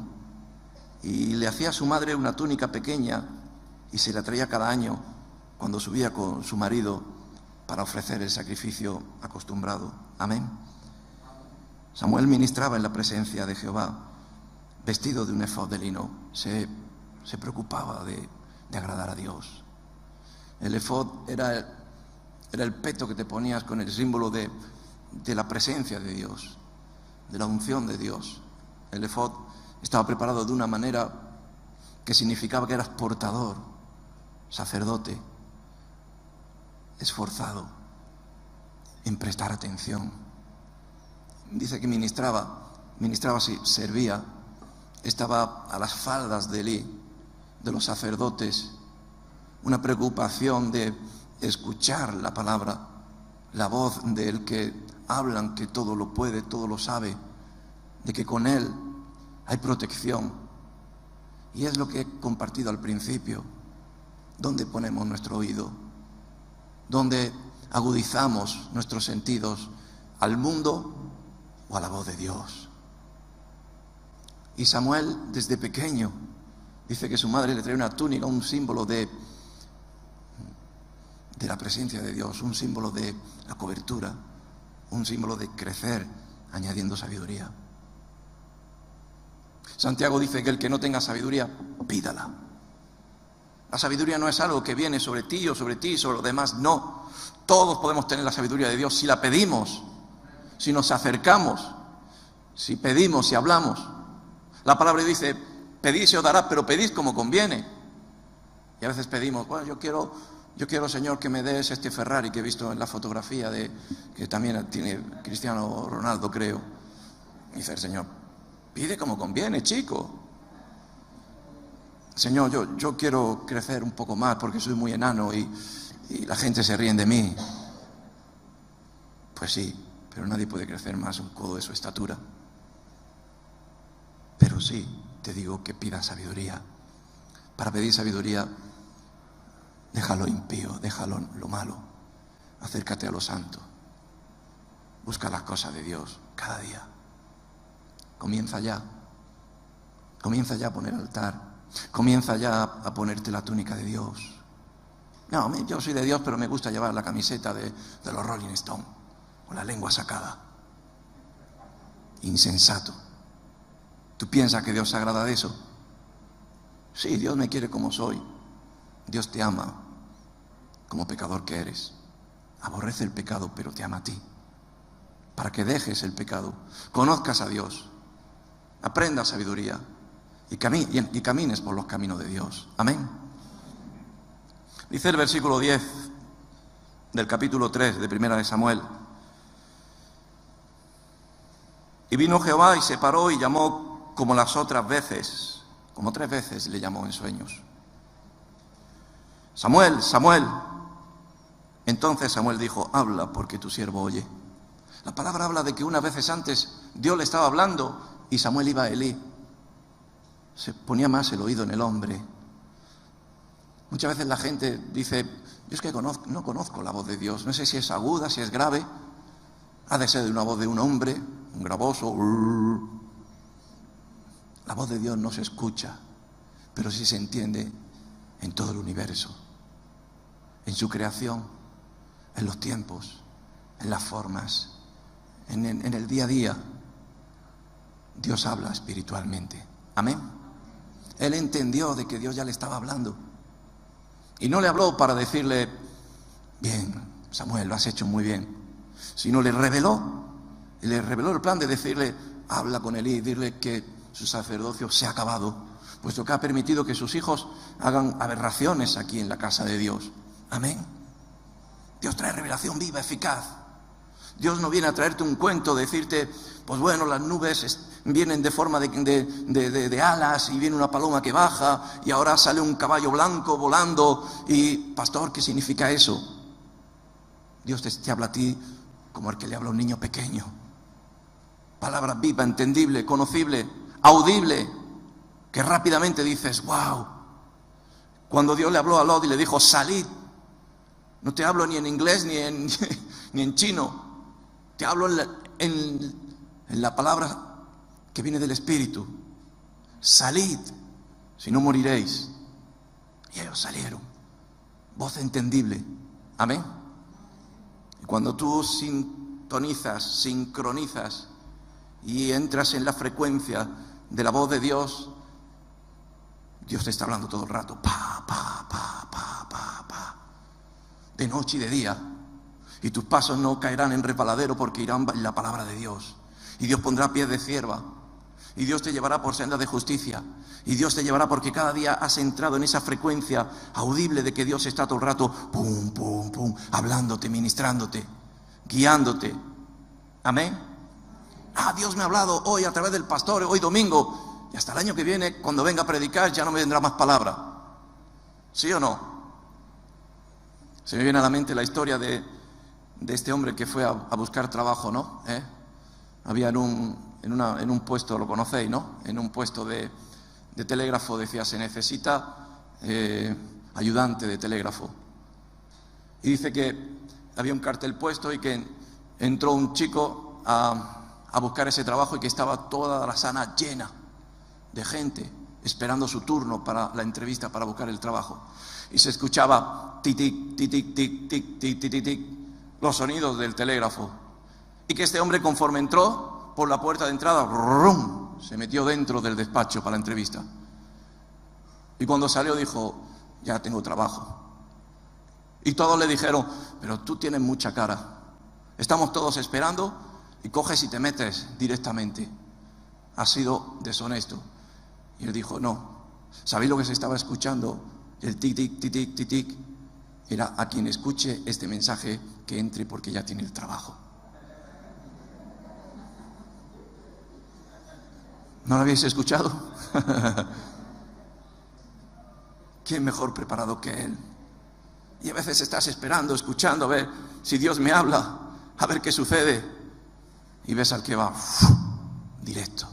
y le hacía a su madre una túnica pequeña, y se la traía cada año cuando subía con su marido para ofrecer el sacrificio acostumbrado. Amén. Samuel ministraba en la presencia de Jehová, vestido de un efod de lino. Se preocupaba de agradar a Dios. El efod era el peto que te ponías con el símbolo de la presencia de Dios, de la unción de Dios. El efod estaba preparado de una manera que significaba que eras portador, sacerdote, esforzado en prestar atención. Dice que ministraba, sí, servía, estaba a las faldas de Elí, de los sacerdotes, una preocupación de escuchar la palabra, la voz del que hablan, que todo lo puede, todo lo sabe, de que con él hay protección. Y es lo que he compartido al principio. ¿Dónde ponemos nuestro oído? ¿Dónde agudizamos nuestros sentidos? ¿Al mundo o a la voz de Dios? Y Samuel, desde pequeño, dice que su madre le traía una túnica, un símbolo de la presencia de Dios, un símbolo de la cobertura, un símbolo de crecer, añadiendo sabiduría. Santiago dice que el que no tenga sabiduría, pídala. La sabiduría no es algo que viene sobre ti o sobre ti y sobre los demás, no. Todos podemos tener la sabiduría de Dios si la pedimos, si nos acercamos, si pedimos, si hablamos. La palabra dice, pedid se os dará, pero pedid como conviene. Y a veces pedimos, bueno, yo quiero Yo quiero, Señor, que me des este Ferrari que he visto en la fotografía que también tiene Cristiano Ronaldo, creo. Y dice el Señor, pide como conviene, chico. Señor, yo quiero crecer un poco más porque soy muy enano y la gente se ríe de mí. Pues sí, pero nadie puede crecer más un codo de su estatura. Pero sí, te digo que pida sabiduría. Para pedir sabiduría, deja lo impío, deja lo malo. Acércate a lo santo. Busca las cosas de Dios cada día. Comienza ya. Comienza ya a poner altar. Comienza ya a ponerte la túnica de Dios. No, yo soy de Dios, pero me gusta llevar la camiseta de los Rolling Stones, con la lengua sacada. Insensato. ¿Tú piensas que Dios se agrada de eso? Sí, Dios me quiere como soy. Dios te ama como pecador que eres. Aborrece el pecado, pero te ama a ti. Para que dejes el pecado, conozcas a Dios, aprendas sabiduría y camines por los caminos de Dios. Amén. Dice el versículo 10 del capítulo 3 de Primera de Samuel. Y vino Jehová y se paró y llamó como las otras veces, como 3 veces le llamó en sueños. Samuel, Samuel. Entonces Samuel dijo, habla porque tu siervo oye. La palabra habla de que unas veces antes Dios le estaba hablando y Samuel iba a Elí. Se ponía más el oído en el hombre. Muchas veces la gente dice, yo es que no conozco la voz de Dios, no sé si es aguda, si es grave, ha de ser de una voz de un hombre, un gravoso. La voz de Dios no se escucha, pero sí se entiende en todo el universo, en su creación, en los tiempos, en las formas, en el día a día. Dios habla espiritualmente. Amén. Él entendió de que Dios ya le estaba hablando. Y no le habló para decirle, bien, Samuel, lo has hecho muy bien. Sino le reveló el plan de decirle, habla con Elí, dile que su sacerdocio se ha acabado, puesto que ha permitido que sus hijos hagan aberraciones aquí en la casa de Dios. Amén. Dios trae revelación viva, eficaz. Dios no viene a traerte un cuento, decirte, pues bueno, las nubes vienen de forma de alas y viene una paloma que baja y ahora sale un caballo blanco volando y, pastor, ¿qué significa eso? Dios te habla a ti como el que le habla a un niño pequeño. Palabra viva, entendible, conocible, audible, que rápidamente dices, wow. Cuando Dios le habló a Lot y le dijo, salid, no te hablo ni en inglés ni en chino. Te hablo en la palabra que viene del Espíritu. Salid, si no moriréis. Y ellos salieron. Voz entendible. Amén. Y cuando tú sintonizas, sincronizas y entras en la frecuencia de la voz de Dios, Dios te está hablando todo el rato. Pa, pa, pa, pa, pa, pa. De noche y de día. Y tus pasos no caerán en resbaladero porque irán en la palabra de Dios. Y Dios pondrá pies de cierva. Y Dios te llevará por senda de justicia. Y Dios te llevará porque cada día has entrado en esa frecuencia audible de que Dios está todo el rato, pum, pum, pum, hablándote, ministrándote, guiándote. Amén. Dios me ha hablado hoy a través del pastor, hoy domingo. Y hasta el año que viene, cuando venga a predicar, ya no me vendrá más palabra. ¿Sí o no? Se me viene a la mente la historia de este hombre que fue a buscar trabajo, ¿no? Había en un puesto, lo conocéis, ¿no? En un puesto de telégrafo decía, se necesita ayudante de telégrafo. Y dice que había un cartel puesto y que entró un chico a buscar ese trabajo y que estaba toda la sala llena de gente esperando su turno para la entrevista para buscar el trabajo. Y se escuchaba tic, tic, tic, tic, tic, tic, tic, tic, tic, los sonidos del telégrafo. Y que este hombre, conforme entró por la puerta de entrada, ¡rum!, se metió dentro del despacho para la entrevista. Y cuando salió dijo, ya tengo trabajo. Y todos le dijeron, pero tú tienes mucha cara. Estamos todos esperando y coges y te metes directamente. Has sido deshonesto. Y él dijo, no. ¿Sabéis lo que se estaba escuchando? El tic, tic, tic, tic, tic, tic. era a quien escuche este mensaje que entre porque ya tiene el trabajo. ¿No lo habéis escuchado? ¿Quién mejor preparado que Él? Y a veces estás esperando, escuchando, a ver si Dios me habla, a ver qué sucede. Y ves al que va directo.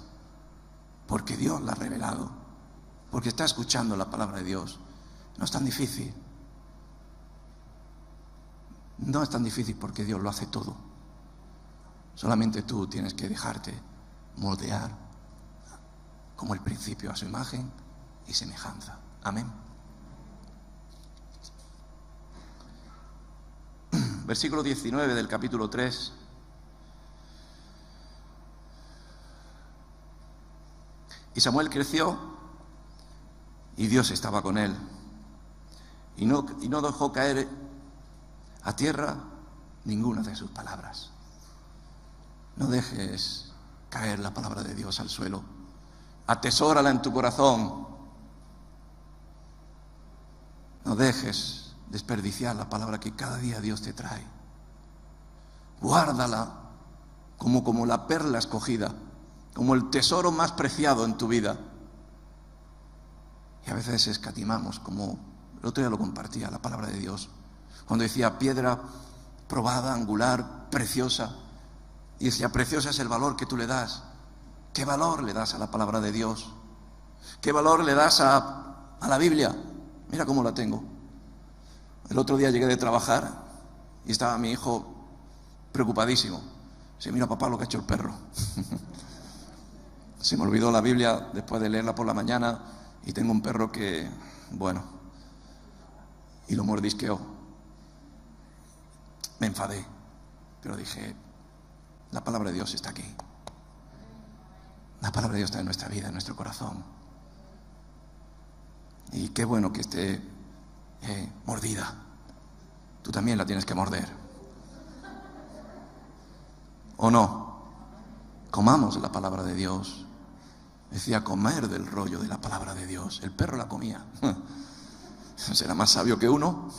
Porque Dios la ha revelado. Porque está escuchando la palabra de Dios. No es tan difícil. No es tan difícil porque Dios lo hace todo. Solamente tú tienes que dejarte moldear como el principio a su imagen y semejanza. Amén. Versículo 19 del capítulo 3. Y Samuel creció y Dios estaba con él. Y no dejó caer a tierra ninguna de sus palabras. No dejes caer la palabra de Dios al suelo. Atesórala en tu corazón. No dejes desperdiciar la palabra que cada día Dios te trae. Guárdala como la perla escogida, como el tesoro más preciado en tu vida. Y a veces escatimamos, como el otro día lo compartía, la palabra de Dios. Cuando decía piedra probada, angular, preciosa. Y decía, preciosa es el valor que tú le das. ¿Qué valor le das a la palabra de Dios? ¿Qué valor le das a la Biblia? Mira cómo la tengo. El otro día llegué de trabajar y estaba mi hijo preocupadísimo. Dice, mira papá lo que ha hecho el perro. Se me olvidó la Biblia después de leerla por la mañana y tengo un perro que, bueno, y lo mordisqueó. Me enfadé, pero dije, la palabra de Dios está aquí. La palabra de Dios está en nuestra vida, en nuestro corazón. Y qué bueno que esté mordida. Tú también la tienes que morder. ¿O no? Comamos la palabra de Dios. Decía, comer del rollo de la palabra de Dios. El perro la comía. ¿Será más sabio que uno?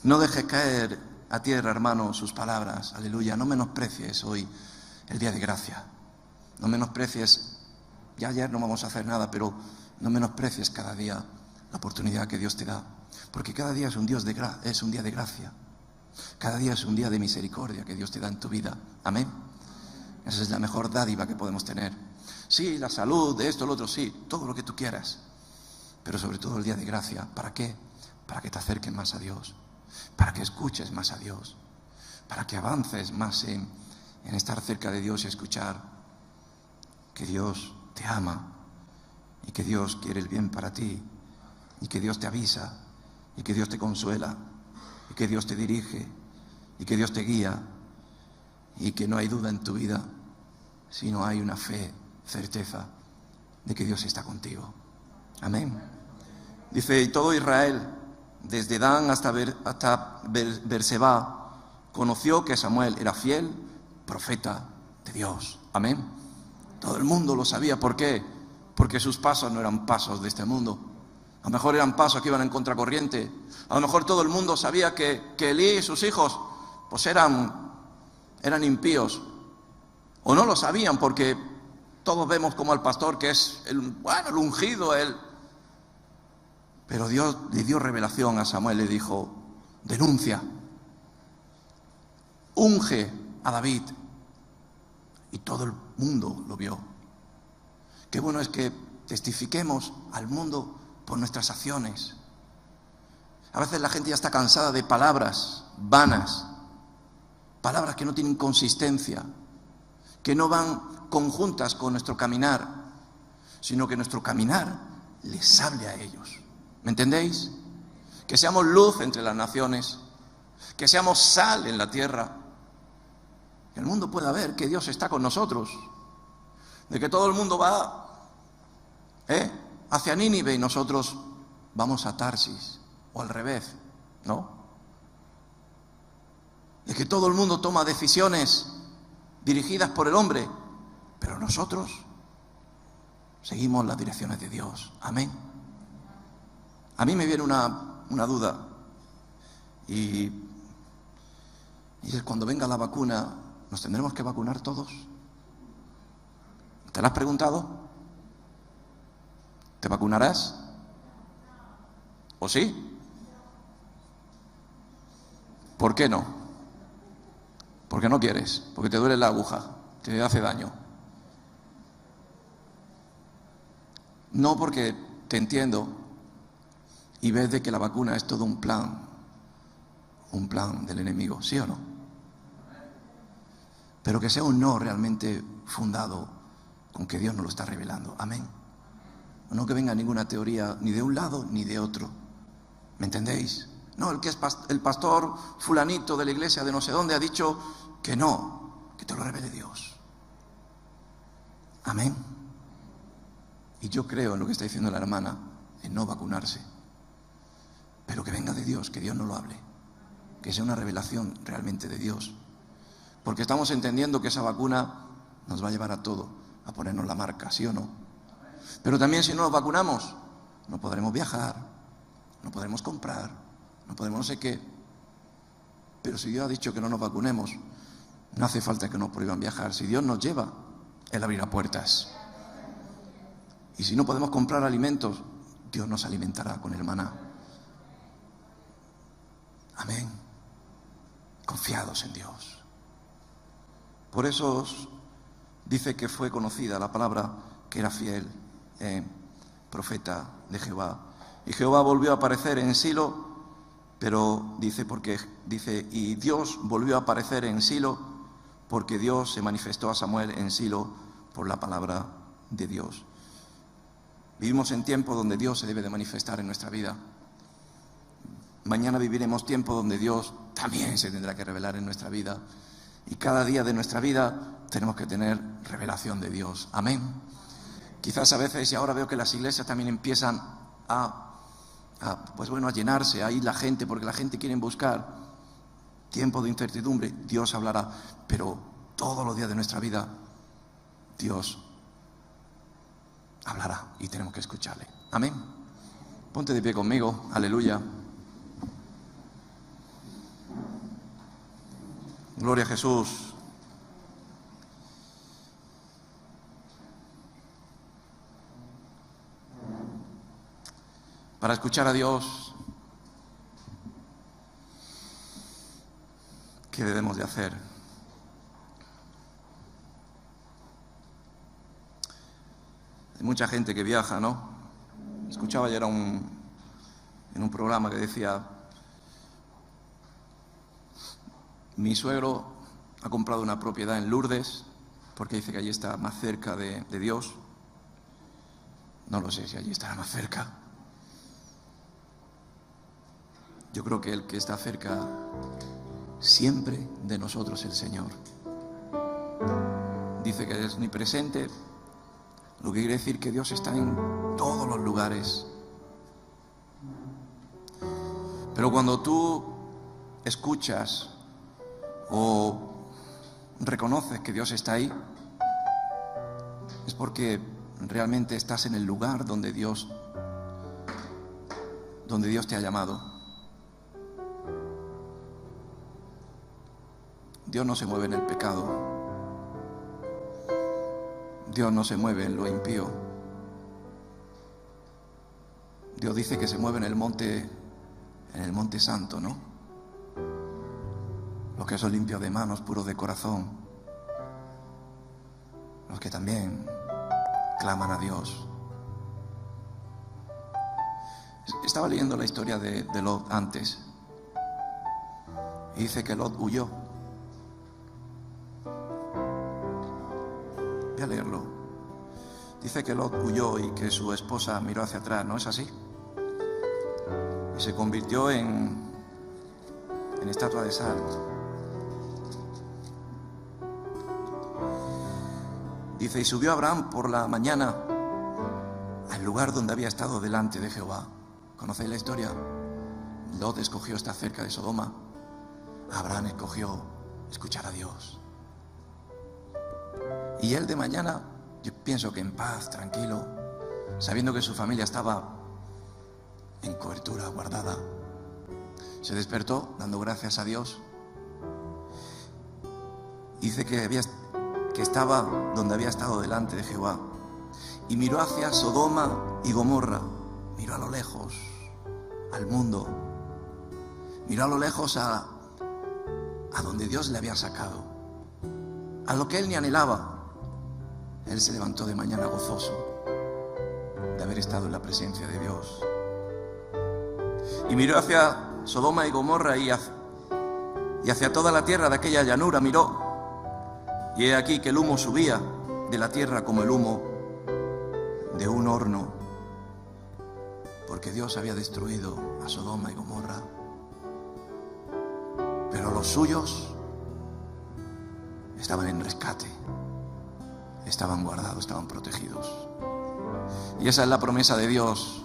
No dejes caer a tierra, hermano, sus palabras. Aleluya. No menosprecies hoy el día de gracia. No menosprecies, ya ayer no vamos a hacer nada, pero no menosprecies cada día la oportunidad que Dios te da. Porque cada día es un día de gracia. Cada día es un día de misericordia que Dios te da en tu vida. Amén. Esa es la mejor dádiva que podemos tener. Sí, la salud, de esto, lo otro, sí, todo lo que tú quieras. Pero sobre todo el día de gracia. ¿Para qué? Para que te acerques más a Dios. Para que escuches más a Dios. Para que avances más en estar cerca de Dios y escuchar que Dios te ama y que Dios quiere el bien para ti y que Dios te avisa y que Dios te consuela y que Dios te dirige y que Dios te guía y que no hay duda en tu vida, sino hay una fe, certeza de que Dios está contigo. Amén. Dice, y todo Israel, desde Dan hasta Berseba, conoció que Samuel era fiel profeta de Dios. Amén. Todo el mundo lo sabía. ¿Por qué? Porque sus pasos no eran pasos de este mundo. A lo mejor eran pasos que iban en contracorriente. A lo mejor todo el mundo sabía que Elí y sus hijos pues eran impíos. O no lo sabían porque todos vemos como al pastor que es el ungido, él. Pero Dios le dio revelación a Samuel, le dijo, denuncia, unge a David. Y todo el mundo lo vio. Qué bueno es que testifiquemos al mundo por nuestras acciones. A veces la gente ya está cansada de palabras vanas, palabras que no tienen consistencia, que no van conjuntas con nuestro caminar, sino que nuestro caminar les hable a ellos. ¿Me entendéis? Que seamos luz entre las naciones, que seamos sal en la tierra, que el mundo pueda ver que Dios está con nosotros, de que todo el mundo va hacia Nínive y nosotros vamos a Tarsis, o al revés, ¿no? De que todo el mundo toma decisiones dirigidas por el hombre, pero nosotros seguimos las direcciones de Dios. Amén. A mí me viene una duda, y es cuando venga la vacuna, ¿nos tendremos que vacunar todos? ¿Te lo has preguntado? ¿Te vacunarás? ¿O sí? ¿Por qué no? Porque no quieres, porque te duele la aguja, te hace daño. No, porque te entiendo y ves de que la vacuna es todo un plan del enemigo, ¿sí o no? Pero que sea un no realmente fundado con que Dios nos lo está revelando. Amén. No que venga ninguna teoría ni de un lado ni de otro. ¿Me entendéis? No, el que es el pastor fulanito de la iglesia de no sé dónde ha dicho que no, que te lo revele Dios. Amén. Y yo creo en lo que está diciendo la hermana, en no vacunarse. Pero que venga de Dios, que Dios no lo hable. Que sea una revelación realmente de Dios. Porque estamos entendiendo que esa vacuna nos va a llevar a todo, a ponernos la marca, ¿sí o no? Pero también si no nos vacunamos, no podremos viajar, no podremos comprar, no podemos no sé qué. Pero si Dios ha dicho que no nos vacunemos, no hace falta que nos prohíban viajar. Si Dios nos lleva, Él abrirá puertas. Y si no podemos comprar alimentos, Dios nos alimentará con el maná. Amén. Confiados en Dios. Por eso dice que fue conocida la palabra que era fiel, profeta de Jehová. Y Jehová volvió a aparecer en Silo, pero dice y Dios volvió a aparecer en Silo porque Dios se manifestó a Samuel en Silo por la palabra de Dios. Vivimos en tiempos donde Dios se debe de manifestar en nuestra vida. Mañana viviremos tiempos donde Dios también se tendrá que revelar en nuestra vida. Y cada día de nuestra vida tenemos que tener revelación de Dios. Amén. Quizás a veces, y ahora veo que las iglesias también empiezan a llenarse, a ir la gente, porque la gente quiere buscar tiempo de incertidumbre. Dios hablará, pero todos los días de nuestra vida Dios hablará y tenemos que escucharle. Amén. Ponte de pie conmigo. Aleluya. Gloria a Jesús. Para escuchar a Dios, ¿qué debemos de hacer? Hay mucha gente que viaja, ¿no? Escuchaba ayer en un programa que decía: mi suegro ha comprado una propiedad en Lourdes porque dice que allí está más cerca de Dios. No lo sé si allí estará más cerca. Yo creo que el que está cerca siempre de nosotros, el Señor. Dice que es omnipresente, lo que quiere decir que Dios está en todos los lugares. Pero cuando tú escuchas o reconoces que Dios está ahí, es porque realmente estás en el lugar donde Dios te ha llamado. Dios no se mueve en el pecado. Dios no se mueve en lo impío. Dios dice que se mueve en el monte santo, ¿no? Los que son limpios de manos, puros de corazón. Los que también claman a Dios. Estaba leyendo la historia de Lot antes. Y dice que Lot huyó. Voy a leerlo. Dice que Lot huyó y que su esposa miró hacia atrás, ¿no es así? Y se convirtió en estatua de sal. Dice, y subió Abraham por la mañana al lugar donde había estado delante de Jehová. ¿Conocéis la historia? Lot escogió estar cerca de Sodoma. Abraham escogió escuchar a Dios. Y él de mañana, yo pienso que en paz, tranquilo, sabiendo que su familia estaba en cobertura, guardada. Se despertó dando gracias a Dios. Dice que estaba donde había estado delante de Jehová y miró hacia Sodoma y Gomorra. Miró a lo lejos al mundo, miró a lo lejos a donde Dios le había sacado, a lo que él ni anhelaba. Él se levantó de mañana gozoso de haber estado en la presencia de Dios. Y miró hacia Sodoma y Gomorra y hacia toda la tierra de aquella llanura miró. Y he aquí que el humo subía de la tierra como el humo de un horno, porque Dios había destruido a Sodoma y Gomorra. Pero los suyos estaban en rescate, estaban guardados, estaban protegidos. Y esa es la promesa de Dios,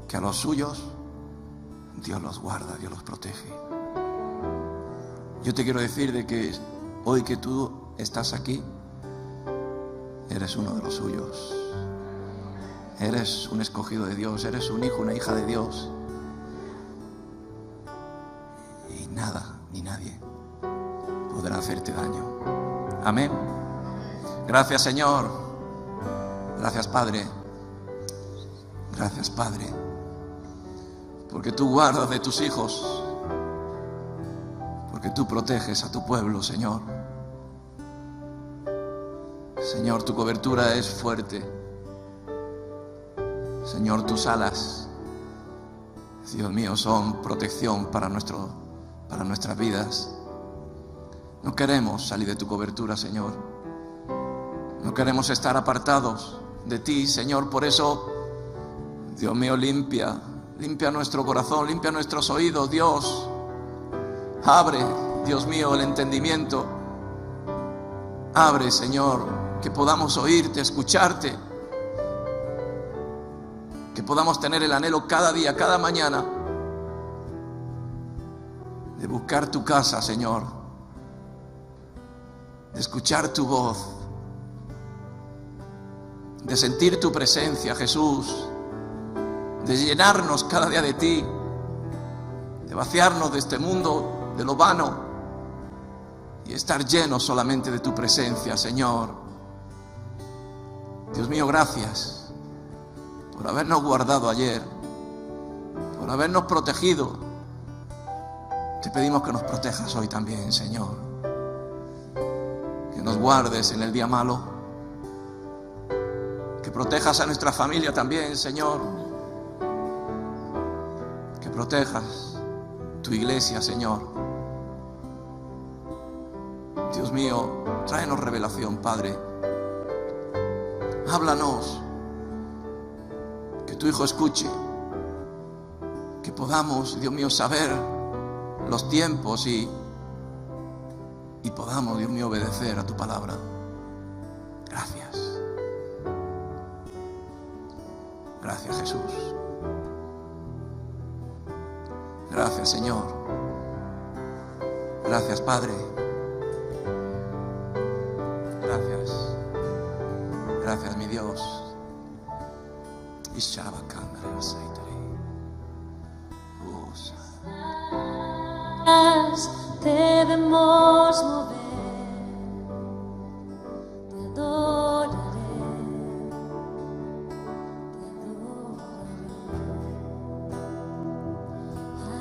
que a los suyos Dios los guarda, Dios los protege. Yo te quiero decir de que hoy que tú estás aquí, eres uno de los suyos. Eres un escogido de Dios, eres un hijo, una hija de Dios. Y nada, ni nadie podrá hacerte daño. Amén. Gracias, Señor. Gracias, Padre. Gracias, Padre. Porque tú guardas de tus hijos. Porque tú proteges a tu pueblo, Señor. Señor, tu cobertura es fuerte. Señor, tus alas, Dios mío, son protección para nuestras vidas. No queremos salir de tu cobertura, Señor. No queremos estar apartados de ti, Señor. Por eso, Dios mío, limpia nuestro corazón, limpia nuestros oídos, Dios. Abre, Dios mío, el entendimiento. Abre, Señor, que podamos oírte, escucharte. Que podamos tener el anhelo cada día, cada mañana, de buscar tu casa, Señor. De escuchar tu voz. De sentir tu presencia, Jesús. De llenarnos cada día de ti. De vaciarnos de este mundo, de lo vano. Y estar llenos solamente de tu presencia, Señor. Dios mío, gracias por habernos guardado ayer, por habernos protegido. Te pedimos que nos protejas hoy también, Señor. Que nos guardes en el día malo. Que protejas a nuestra familia también, Señor. Que protejas tu iglesia, Señor. Dios mío, tráenos revelación, Padre. Háblanos. Que tu Hijo escuche. Que podamos, Dios mío, saber los tiempos y podamos, Dios mío, obedecer a tu palabra. Gracias. Gracias, Jesús. Gracias, Señor. Gracias, Padre. Gracias. Gracias, mi Dios. Debemos mover, te adoraré,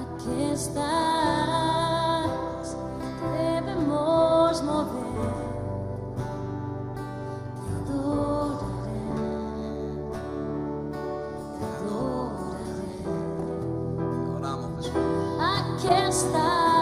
aquí estás, debemos mover, te adoraré, Oramos, Jesús. aquí estás.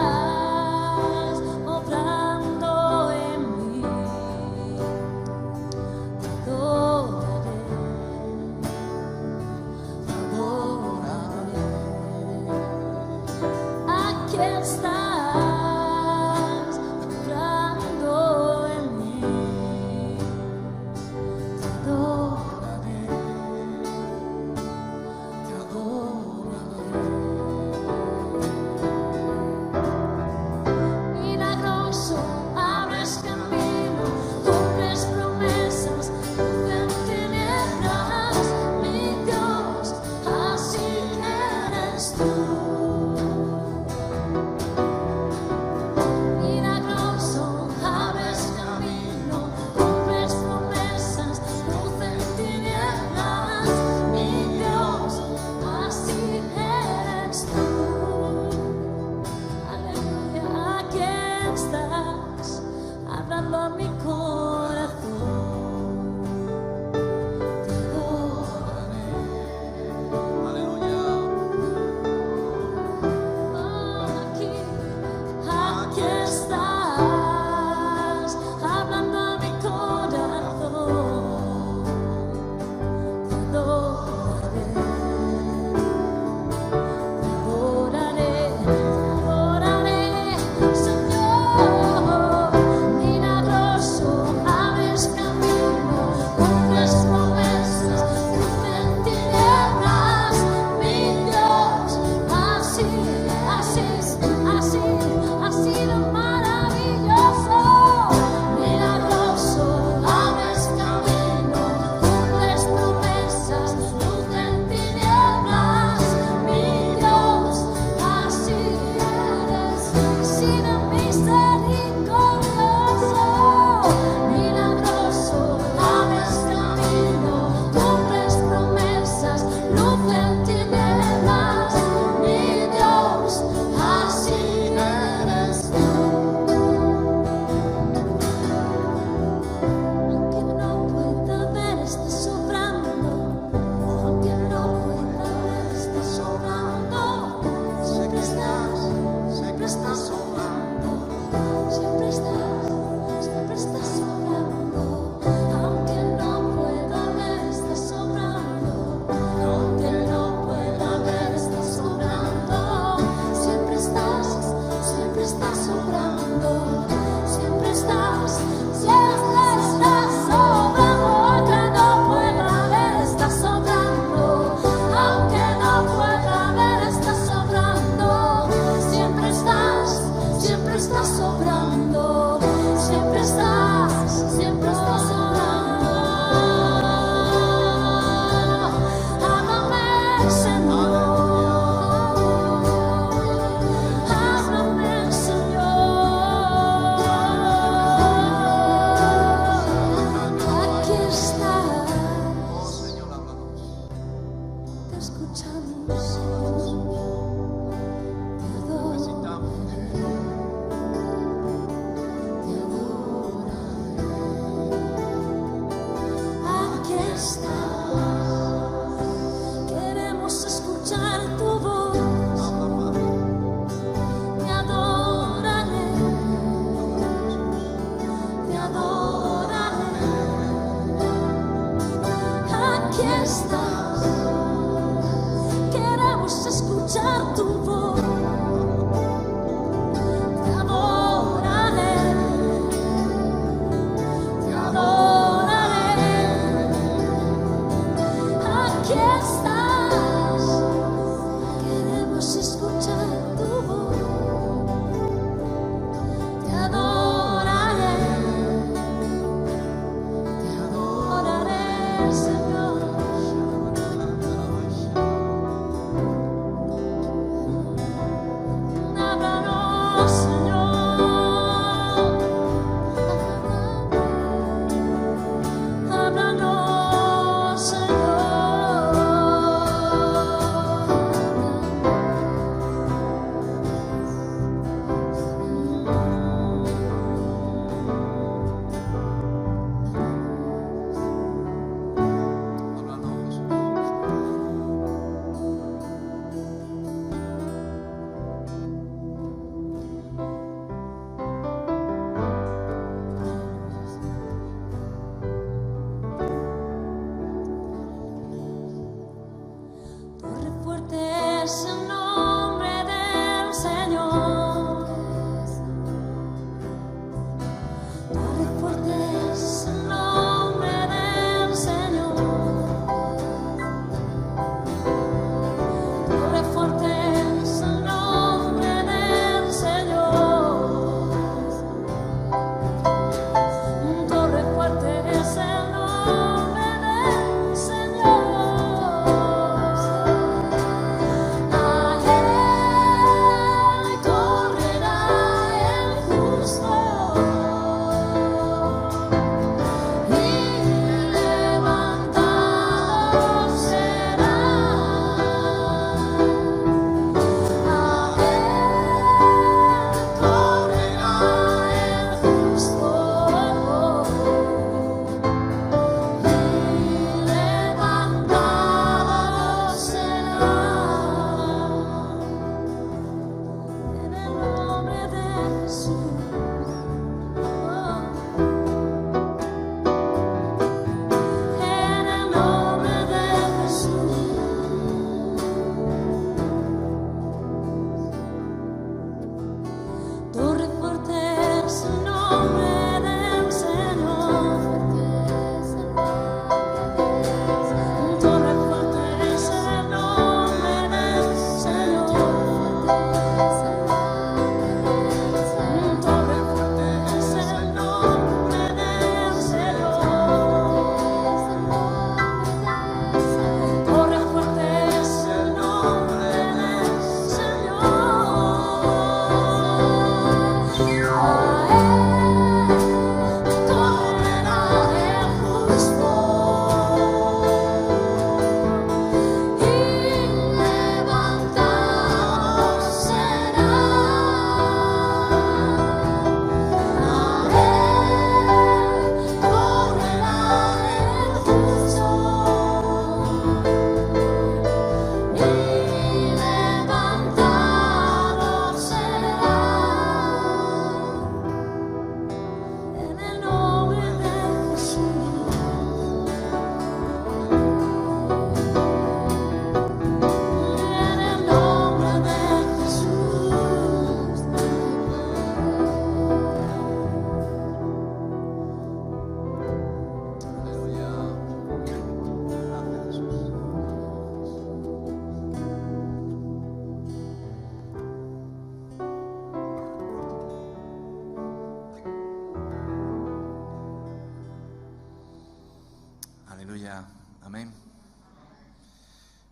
Aleluya, amén.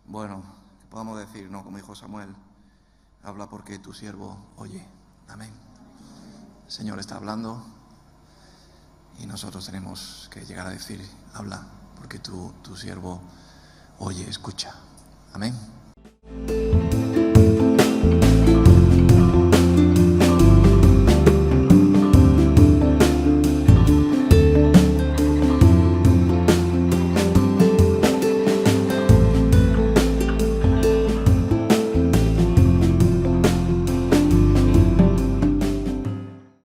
Bueno, que podamos decir, ¿no? Como dijo Samuel, habla porque tu siervo oye, amén. El Señor está hablando y nosotros tenemos que llegar a decir, habla porque tu siervo oye, escucha, amén. estar.